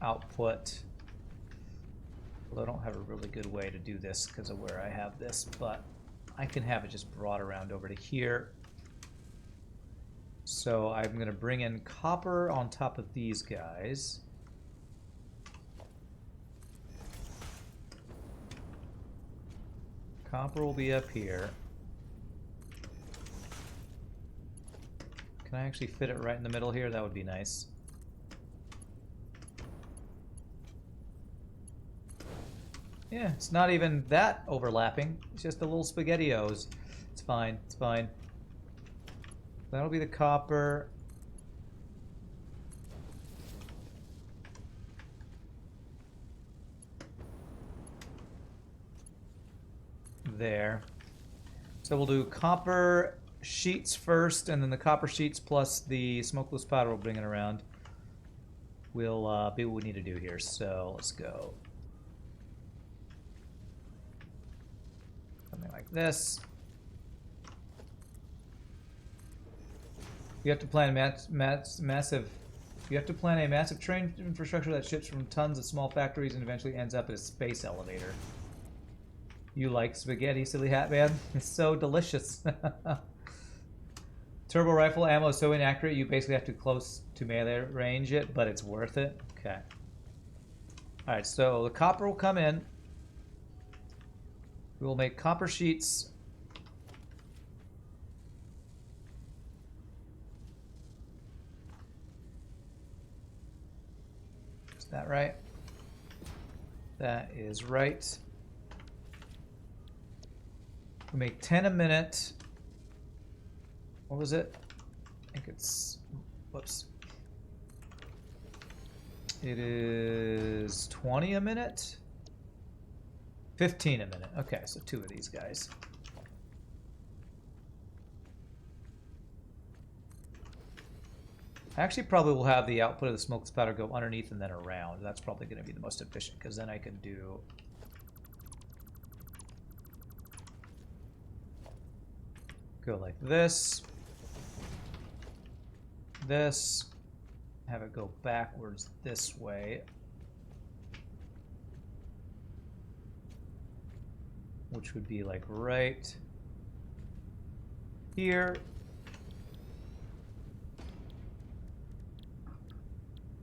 output. Well, I don't have a really good way to do this because of where I have this, but I can have it just brought around over to here. So I'm going to bring in copper on top of these guys. Copper will be up here. Can I actually fit it right in the middle here? That would be nice. Yeah, it's not even that overlapping. It's just the little SpaghettiOs. It's fine. It's fine. That'll be the copper. There. So we'll do copper sheets first, and then the copper sheets plus the smokeless powder will bring it around. We'll be what we need to do here. So let's go. Something like this. You have to plan massive. You have to plan a massive train infrastructure that ships from tons of small factories and eventually ends up at a space elevator. You like spaghetti, Silly Hat Man? It's so delicious. Turbo rifle ammo is so inaccurate, you basically have to close to melee range it, but it's worth it. Okay. Alright, so the copper will come in. We will make copper sheets. Is that right? That is right. We make 10 a minute. What was it? I think it's... Whoops. It is 20 a minute? 15 a minute. Okay, so 2 of these guys. I actually probably will have the output of the smokeless powder go underneath and then around. That's probably going to be the most efficient, because then I can do... Go like this. This. Have it go backwards this way. Which would be like right here.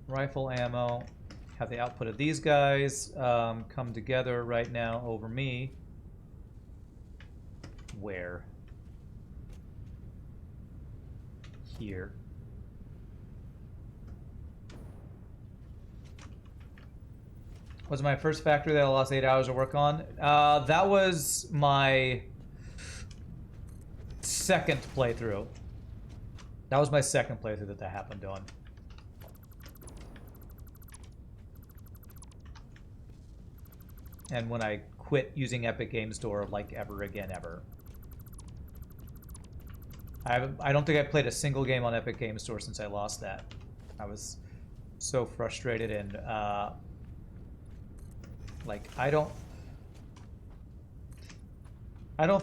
Rifle ammo. Have the output of these guys come together right now over me. Where? Here. Was my first factory that I lost 8 hours of work on? That was my second playthrough. That was my second playthrough that happened on. And when I quit using Epic Game Store, like ever again, ever. I don't think I've played a single game on Epic Game Store since I lost that. I was so frustrated and like I don't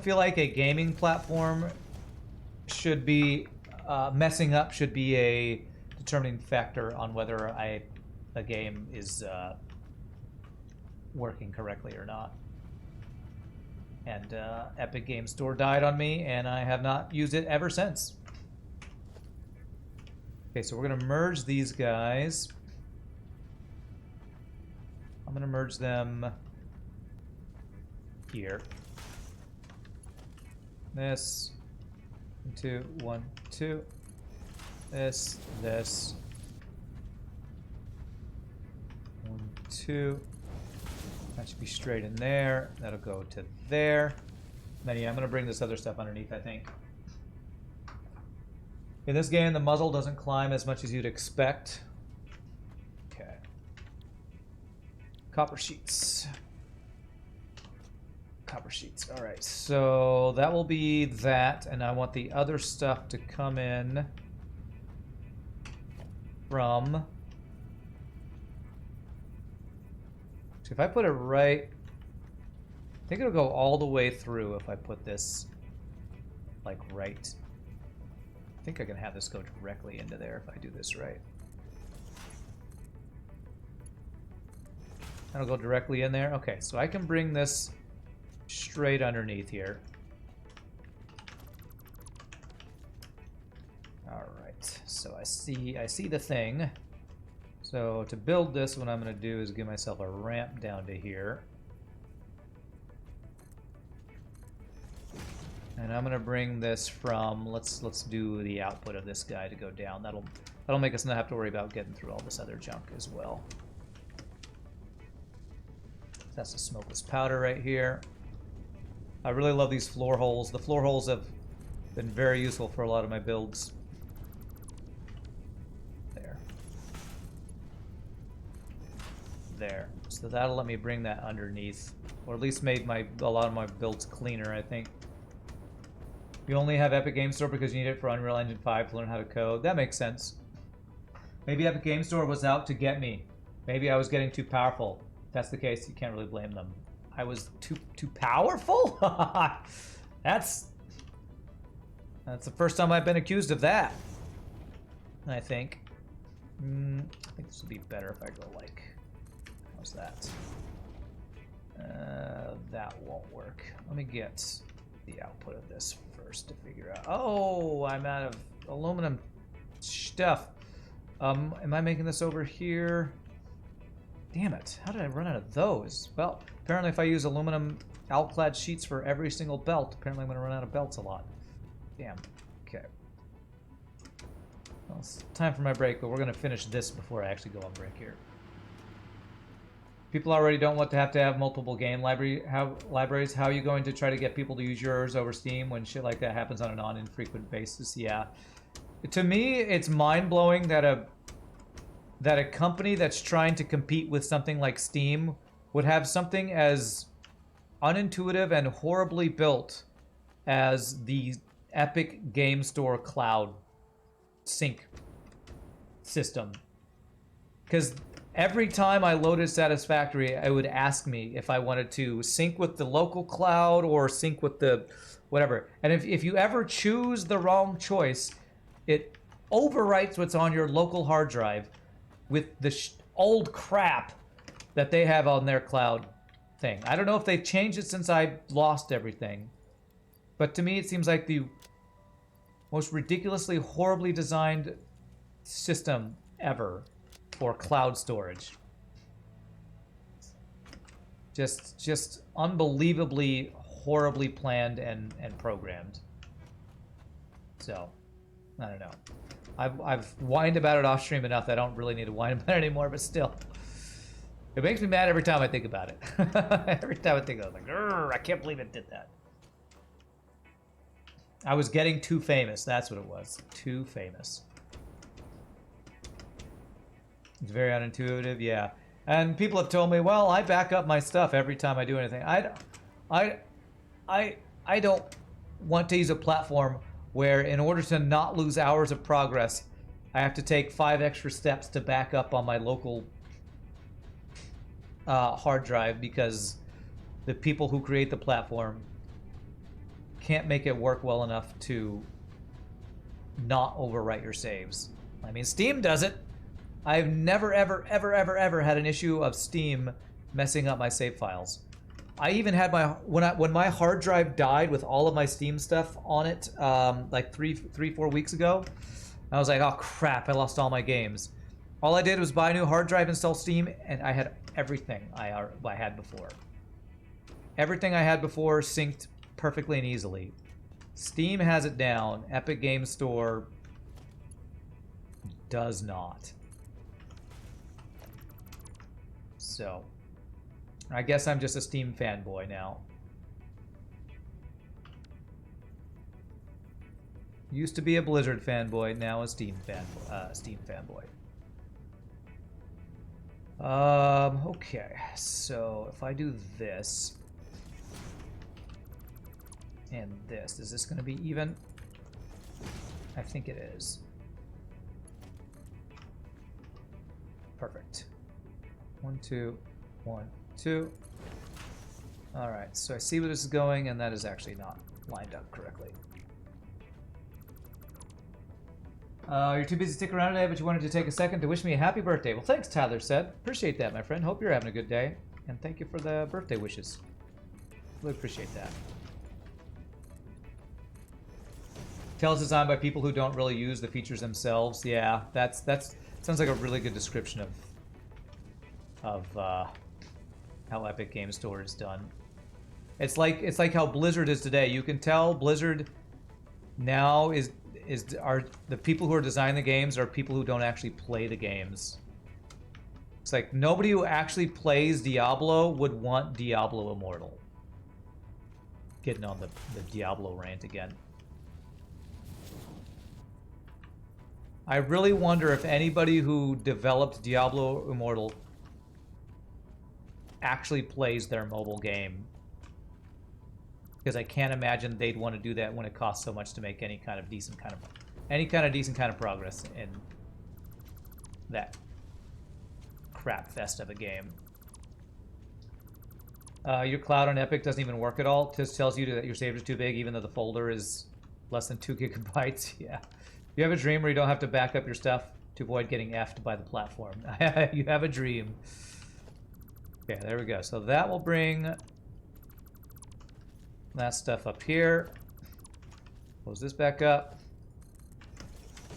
feel like a gaming platform should be messing up should be a determining factor on whether a game is working correctly or not. And Epic Game Store died on me, and I have not used it ever since. Okay, so we're gonna merge these guys. I'm gonna merge them here. This, 2, 1, 2. This, 1, 2. That should be straight in there. That'll go to there. Then yeah, I'm gonna bring this other stuff underneath, I think. In this game, the muzzle doesn't climb as much as you'd expect. Okay. Copper sheets. Copper sheets. All right, so that will be that, and I want the other stuff to come in from... So if I put it right, I think it'll go all the way through if I put this, like, right. I think I can have this go directly into there if I do this right. That'll go directly in there. Okay, so I can bring this straight underneath here. All right, so I see the thing. So to build this, what I'm going to do is give myself a ramp down to here. And I'm going to bring this from, let's do the output of this guy to go down. That'll make us not have to worry about getting through all this other junk as well. That's the smokeless powder right here. I really love these floor holes. The floor holes have been very useful for a lot of my builds. There. So that'll let me bring that underneath, or at least made a lot of my builds cleaner, I think. You only have Epic Game Store because you need it for Unreal Engine 5 to learn how to code. That makes sense. Maybe Epic Game Store was out to get me. Maybe I was getting too powerful. If that's the case, you can't really blame them. I was too powerful? That's the first time I've been accused of that, I think. I think this would be better if I go like... How's that? That won't work. Let me get the output of this first to figure out. Oh, I'm out of aluminum stuff. Am I making this over here? Damn it. How did I run out of those? Well, apparently if I use aluminum alclad sheets for every single belt, apparently I'm going to run out of belts a lot. Damn. Okay. Well, it's time for my break, but we're going to finish this before I actually go on break here. People already don't want to have multiple game libraries. How are you going to try to get people to use yours over Steam when shit like that happens on a non-infrequent basis? Yeah. To me, it's mind-blowing that a company that's trying to compete with something like Steam would have something as unintuitive and horribly built as the Epic Game Store Cloud sync system. Because every time I loaded Satisfactory, it would ask me if I wanted to sync with the local cloud or sync with the whatever. And if you ever choose the wrong choice, it overwrites what's on your local hard drive with the old crap that they have on their cloud thing. I don't know if they've changed it since I lost everything. But to me, it seems like the most ridiculously, horribly designed system ever for cloud storage. Just unbelievably, horribly planned and programmed. So, I don't know. I've whined about it off stream enough that I don't really need to whine about it anymore, but still. It makes me mad every time I think about it. Every time I think about it, like, I can't believe it did that. I was getting too famous, that's what it was. Too famous. It's very unintuitive, yeah. And people have told me, well, I back up my stuff every time I do anything. I don't want to use a platform where, in order to not lose hours of progress, I have to take 5 extra steps to back up on my local hard drive because the people who create the platform can't make it work well enough to not overwrite your saves. I mean, Steam does it. I've never, ever, ever, ever, ever had an issue of Steam messing up my save files. I even had my when my hard drive died with all of my Steam stuff on it, like 4 weeks ago. I was like, oh crap! I lost all my games. All I did was buy a new hard drive, install Steam, and I had everything I had before. Everything I had before synced perfectly and easily. Steam has it down. Epic Games Store does not. So, I guess I'm just a Steam fanboy now. Used to be a Blizzard fanboy, now a Steam fanboy. Okay, so if I do this and this, is this going to be even? I think it is. Perfect. 1, 2, 1, 2. All right, so I see where this is going, and that is actually not lined up correctly. You're too busy to stick around today, but you wanted to take a second to wish me a happy birthday. Well, thanks, Tyler said. Appreciate that, my friend. Hope you're having a good day. And thank you for the birthday wishes. Really appreciate that. Tales designed by people who don't really use the features themselves. Yeah, that's sounds like a really good description of how Epic Games Store is done. It's like how Blizzard is today. You can tell Blizzard now are the people who are designing the games are people who don't actually play the games. It's like nobody who actually plays Diablo would want Diablo Immortal. Getting on the Diablo rant again. I really wonder if anybody who developed Diablo Immortal actually plays their mobile game. Because I can't imagine they'd want to do that when it costs so much to make any kind of decent kind of progress in that crap fest of a game. Your cloud on Epic doesn't even work at all. It just tells you that your save is too big, even though the folder is less than 2 gigabytes. Yeah. You have a dream where you don't have to back up your stuff to avoid getting effed by the platform. You have a dream. Okay, there we go. So that will bring that stuff up here. Close this back up.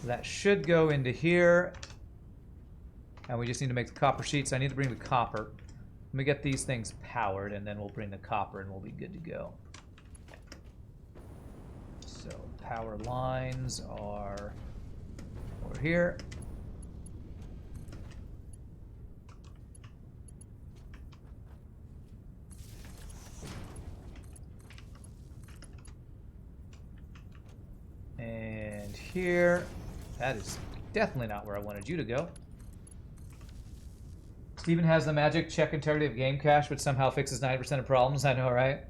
That should go into here. And we just need to make the copper sheets. I need to bring the copper. Let me get these things powered, and then we'll bring the copper, and we'll be good to go. So power lines are over here. And here. That is definitely not where I wanted you to go. Steven has the magic check integrity of game cache, which somehow fixes 90% of problems. I know, right?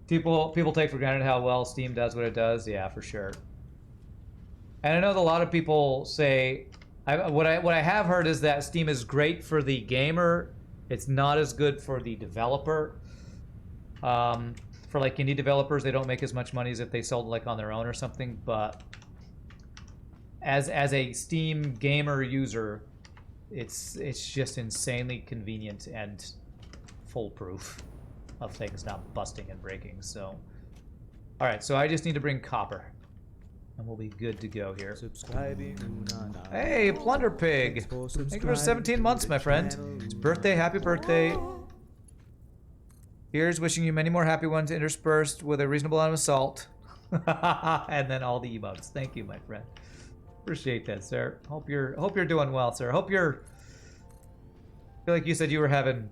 People take for granted how well Steam does what it does. Yeah, for sure. And I know that a lot of people say, what I have heard is that Steam is great for the gamer. It's not as good for the developer. For like indie developers, they don't make as much money as if they sold like on their own or something. But as a Steam gamer user, it's just insanely convenient and foolproof of things not busting and breaking. So, all right. So I just need to bring copper, and we'll be good to go here. Hey, Plunder Pig! Thank you for 17 months, my friend. It's birthday. Happy birthday. Here's wishing you many more happy ones interspersed with a reasonable amount of salt. And then all the emotes. Thank you, my friend. Appreciate that, sir. Hope you're doing well, sir. I feel like you said you were having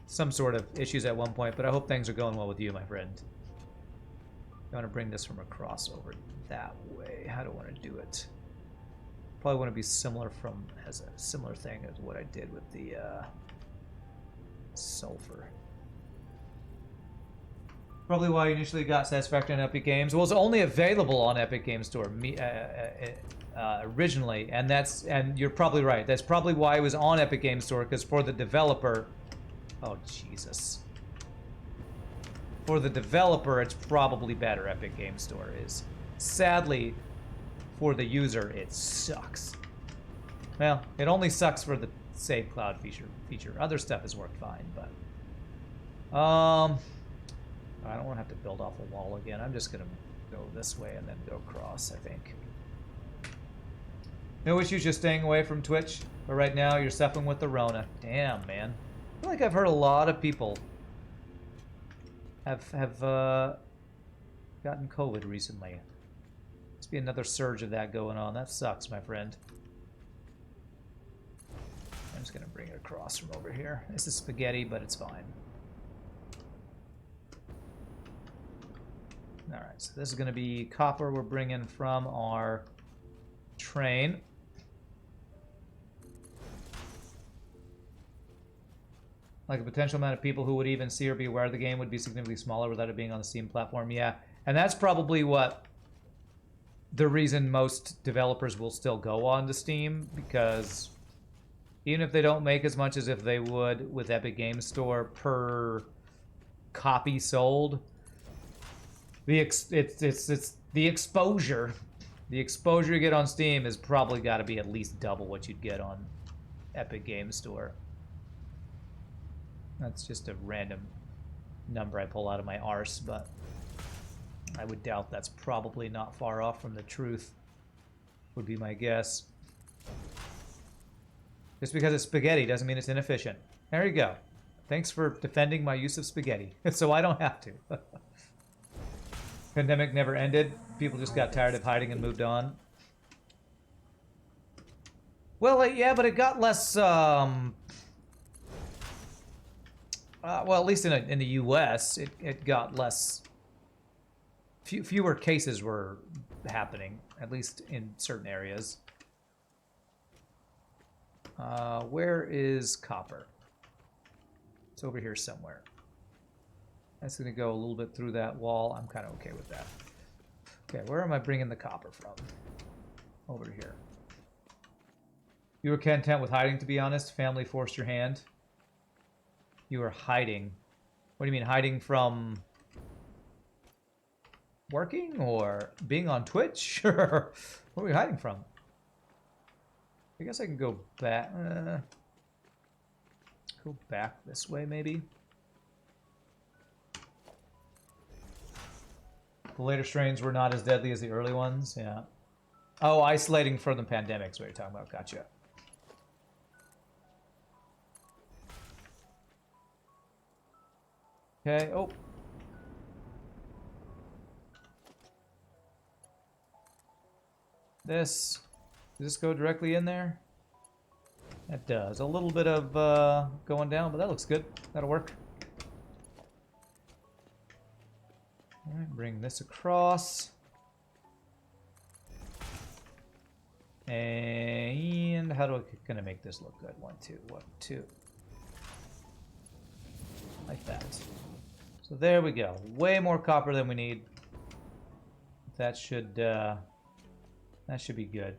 some sort of issues at one point, but I hope things are going well with you, my friend. I want to bring this from across over that way. How do I want to do it? Probably want to be similar as a similar thing as what I did with the sulfur. Probably why I initially got Satisfactory on Epic Games. Well, it's only available on Epic Games Store originally, and you're probably right. That's probably why it was on Epic Games Store, because for the developer, oh Jesus, for the developer, it's probably better. Epic Games Store is. Sadly, for the user, it sucks. Well, it only sucks for the Save Cloud feature. Other stuff has worked fine, but I don't want to have to build off a wall again. I'm just gonna go this way and then go across, I think. No issues just staying away from Twitch, but right now you're suffering with the Rona. Damn, man. I feel like I've heard a lot of people have gotten COVID recently. Must be another surge of that going on. That sucks, my friend. I'm just gonna bring it across from over here. This is spaghetti, but it's fine. Alright, so this is going to be copper we're bringing from our train. Like a potential amount of people who would even see or be aware of the game would be significantly smaller without it being on the Steam platform. Yeah, and that's probably what the reason most developers will still go on to Steam, because even if they don't make as much as if they would with Epic Games Store per copy sold, it's the exposure. The exposure you get on Steam has probably got to be at least double what you'd get on Epic Games Store. That's just a random number I pull out of my arse, but I would doubt that's probably not far off from the truth, would be my guess. Just because it's spaghetti doesn't mean it's inefficient. There you go. Thanks for defending my use of spaghetti, so I don't have to. Pandemic never ended. People just got tired of hiding and moved on. Well, yeah, but it got less. Well, at least in the U.S., it got less. Fewer cases were happening, at least in certain areas. Where is copper? It's over here somewhere. That's going to go a little bit through that wall. I'm kind of okay with that. Okay, where am I bringing the copper from? Over here. You were content with hiding, to be honest. Family forced your hand. You were hiding. What do you mean, hiding from working or being on Twitch? Or what are we hiding from? I guess I can go back. Go back this way, maybe. The later strains were not as deadly as the early ones, yeah. Oh, isolating from the pandemic is what you're talking about. Gotcha. Okay, oh. Does this go directly in there? That does. A little bit of going down, but that looks good. That'll work. Alright, bring this across. And how do I gonna make this look good? 1, 2, 1, 2. Like that. So there we go. Way more copper than we need. That should be good.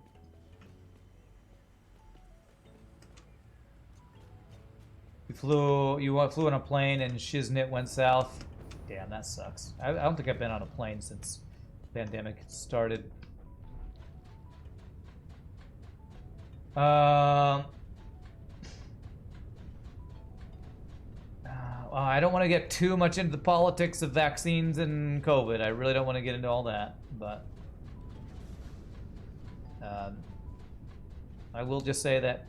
You flew on a plane and Shiznit went south. Damn, that sucks. I don't think I've been on a plane since the pandemic started. I don't want to get too much into the politics of vaccines and COVID. I really don't want to get into all that, but I will just say that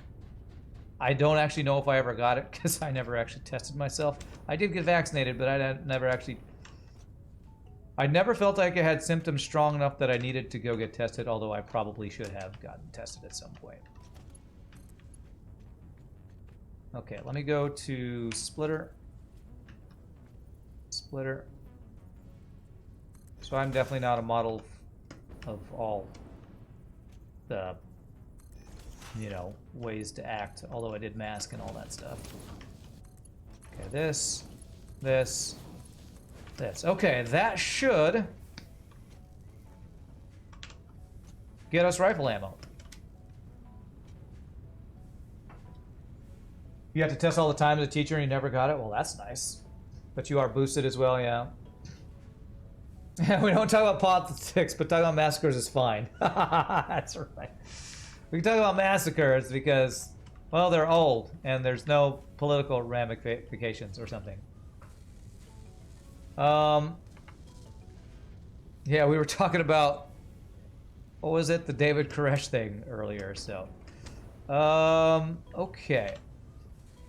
I don't actually know if I ever got it because I never actually tested myself. I did get vaccinated, but I never felt like I had symptoms strong enough that I needed to go get tested, although I probably should have gotten tested at some point. Okay, let me go to splitter. Splitter. So I'm definitely not a model of all the, ways to act, although I did mask and all that stuff. Okay, this, this. Okay, that should get us rifle ammo. You have to test all the time as a teacher and you never got it? Well, that's nice. But you are boosted as well, yeah. We don't talk about politics, but talking about massacres is fine. That's right. We can talk about massacres because, well, they're old and there's no political ramifications or something. Yeah, we were talking about, what was it? The David Koresh thing earlier, so. Okay.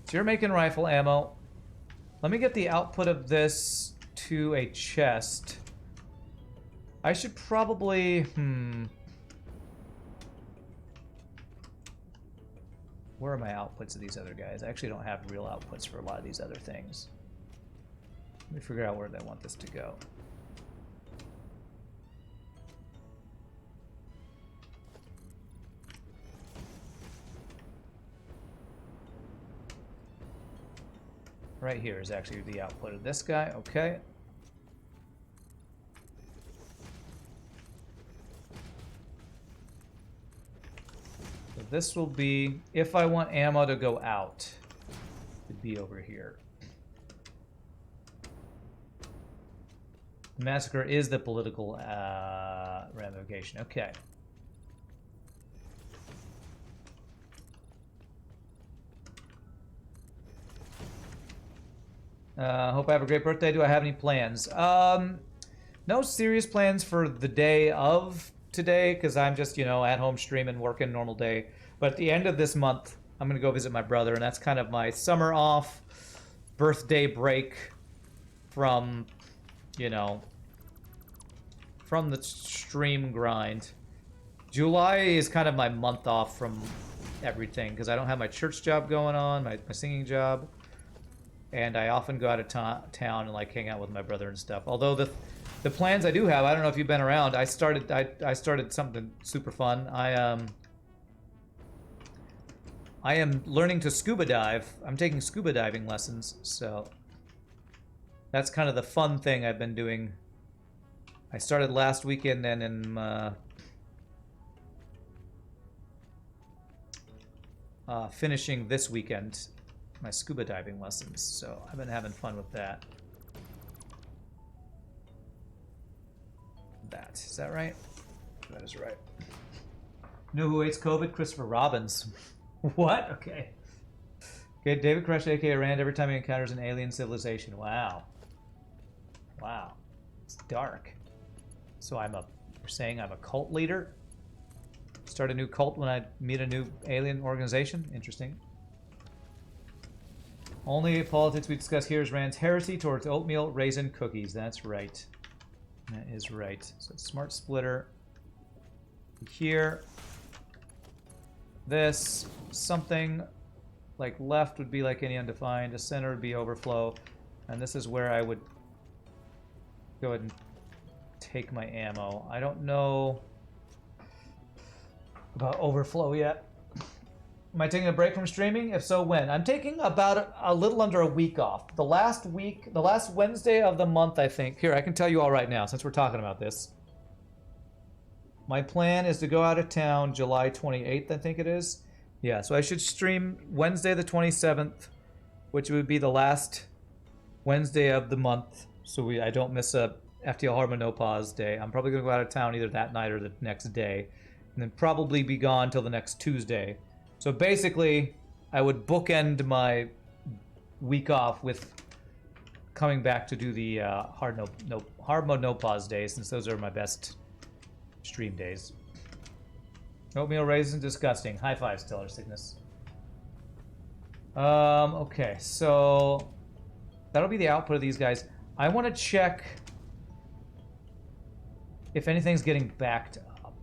So you're making rifle ammo. Let me get the output of this to a chest. I should probably, where are my outputs of these other guys? I actually don't have real outputs for a lot of these other things. Let me figure out where I want this to go. Right here is actually the output of this guy. Okay. So this will be, if I want ammo to go out, it'd be over here. Massacre is the political ramification. Okay. Hope I have a great birthday. Do I have any plans? No serious plans for the day of today, because I'm just, at home streaming, working, normal day. But at the end of this month, I'm going to go visit my brother, and that's kind of my summer off, birthday break from, from the stream grind. July is kind of my month off from everything, because I don't have my church job going on, my singing job. And I often go out of town and like hang out with my brother and stuff. Although the plans I do have, I don't know if you've been around. I started something super fun. I am learning to scuba dive. I'm taking scuba diving lessons, so that's kind of the fun thing I've been doing. I started last weekend and in finishing this weekend my scuba diving lessons, so I've been having fun with that. Is that right? That is right. Know who hates COVID? Christopher Robbins. What? Okay. Okay, David Koresh, aka Rand, every time he encounters an alien civilization. Wow. Wow. It's dark. So you're saying I'm a cult leader? Start a new cult when I meet a new alien organization? Interesting. Only politics we discuss here is Rand's heresy towards oatmeal raisin cookies. That's right. That is right. So smart splitter. Here. This. Something like left would be like any undefined. The center would be overflow. And this is where I would go ahead and take my ammo. I don't know about overflow yet. Am I taking a break from streaming? If so, when? I'm taking about a little under a week off. The last Wednesday of the month, I think. Here, I can tell you all right now, since we're talking about this. My plan is to go out of town July 28th, I think it is. Yeah, so I should stream Wednesday the 27th, which would be the last Wednesday of the month, so I don't miss a FTL Hardman No Pause day. I'm probably going to go out of town either that night or the next day, and then probably be gone till the next Tuesday. So basically, I would bookend my week off with coming back to do the hard mode no pause days, since those are my best stream days. Oatmeal raisin, disgusting. High five, Stellar Sickness. Okay, so that'll be the output of these guys. I want to check if anything's getting backed up.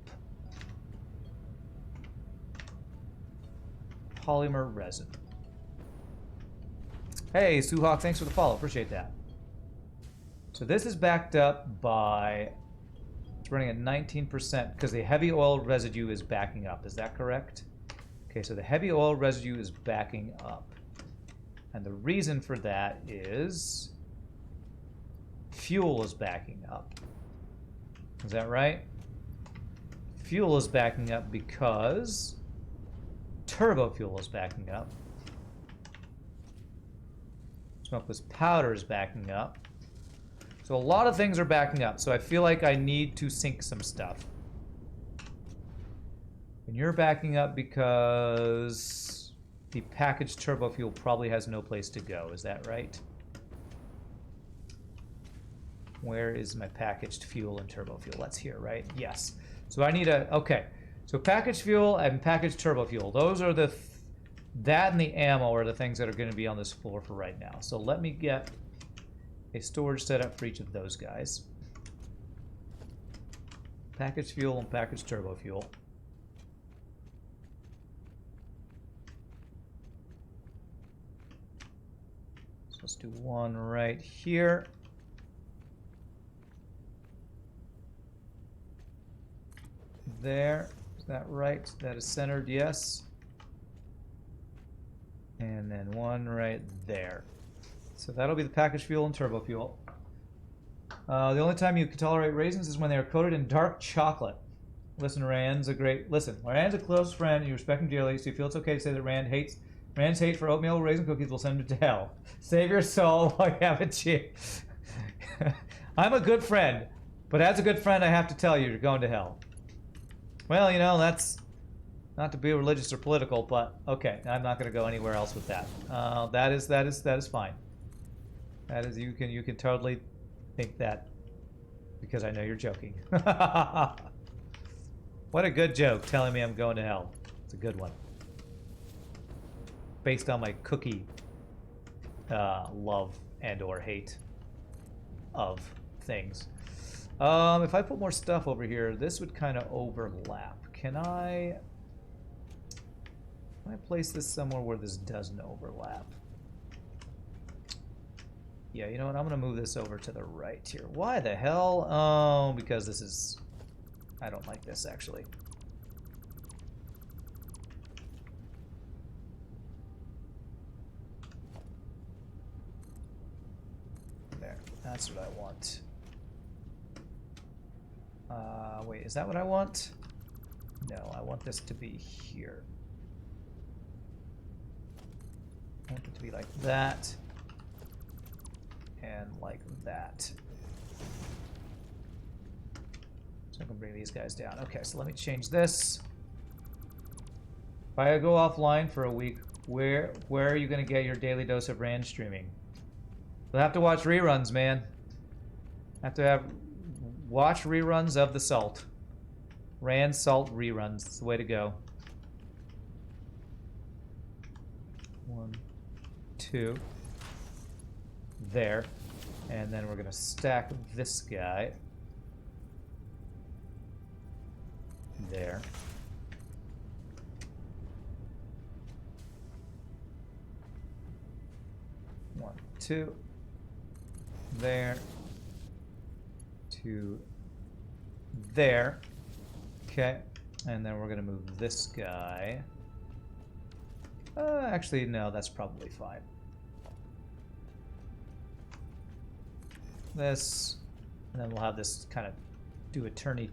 Polymer resin. Hey, Suhawk, thanks for the follow. Appreciate that. So this is backed up by, it's running at 19% because the heavy oil residue is backing up. Is that correct? Okay, so the heavy oil residue is backing up. And the reason for that is fuel is backing up. Is that right? Fuel is backing up because turbo fuel is backing up. Smokeless powder is backing up. So a lot of things are backing up. So I feel like I need to sync some stuff. And you're backing up because the packaged turbo fuel probably has no place to go. Is that right? Where is my packaged fuel and turbo fuel? That's here, right? Yes. So I need a... Okay. So packaged fuel and packaged turbo fuel. Those are the... That and the ammo are the things that are going to be on this floor for right now. So let me get a storage set up for each of those guys. Packaged fuel and packaged turbo fuel. So let's do one right here. There. Is that right? That is centered, yes. And then one right there. So that'll be the packaged fuel and turbo fuel. The only time you can tolerate raisins is when they are coated in dark chocolate. Listen, Rand's a close friend and you respect him dearly, so you feel it's okay to say that Rand's hate for oatmeal raisin cookies will send him to hell. Save your soul while you have a chance. I'm a good friend, but as a good friend I have to tell you, you're going to hell. Well, you know, that's not to be religious or political, but okay, I'm not going to go anywhere else with that. That is fine. That is, you can totally think that because I know you're joking. What a good joke, telling me I'm going to hell. It's a good one. Based on my cookie love and or hate of things. If I put more stuff over here, this would kind of overlap. Can I place this somewhere where this doesn't overlap? Yeah, you know what? I'm going to move this over to the right here. Why the hell? Oh, because this is... I don't like this, actually. There. That's what I want. Wait, is that what I want? No, I want this to be here. I want it to be like that. And like that. So I can bring these guys down. Okay, so let me change this. If I go offline for a week, where are you going to get your daily dose of Rand streaming? You'll have to watch reruns, man. Watch reruns of the Salt. Rand Salt reruns. It's the way to go. 1, 2. There. And then we're going to stack this guy. There. One, two. There. 2. There. Okay. And then we're going to move this guy. Actually, no, that's probably fine. This. And then we'll have this kind of do a turn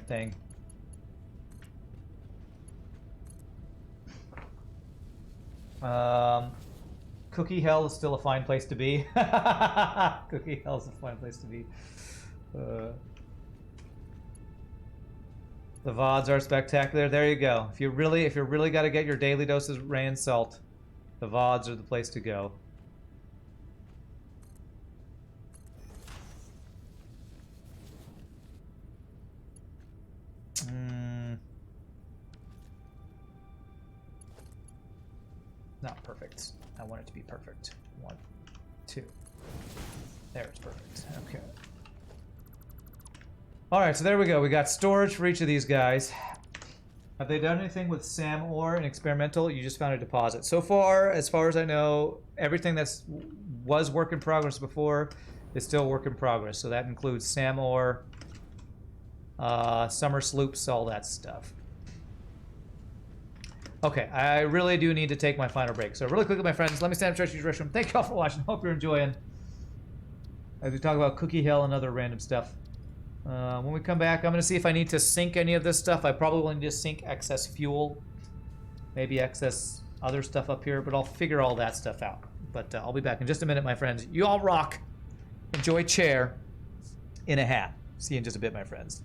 thing. Cookie Hell is still a fine place to be. Cookie Hell is a fine place to be. The VODs are spectacular. There you go. If you really got to get your daily doses of Rand Salt, the VODs are the place to go. Not perfect. I want it to be perfect. 1, 2. There, it's perfect. Okay. Alright, so there we go. We got storage for each of these guys. Have they done anything with SAM ore and experimental? You just found a deposit. So far as I know, everything was work in progress before is still work in progress. So that includes SAM ore, summer sloops, all that stuff. Okay, I really do need to take my final break. So really quickly, my friends, let me stand up, stretch, use the restroom. Thank you all for watching. Hope you're enjoying. as we talk about Cookie Hill and other random stuff. When we come back, I'm going to see if I need to sink any of this stuff. I probably will need to sink excess fuel, maybe excess other stuff up here, but I'll figure all that stuff out. But I'll be back in just a minute, my friends. You all rock. Enjoy chair in a hat. See you in just a bit, my friends.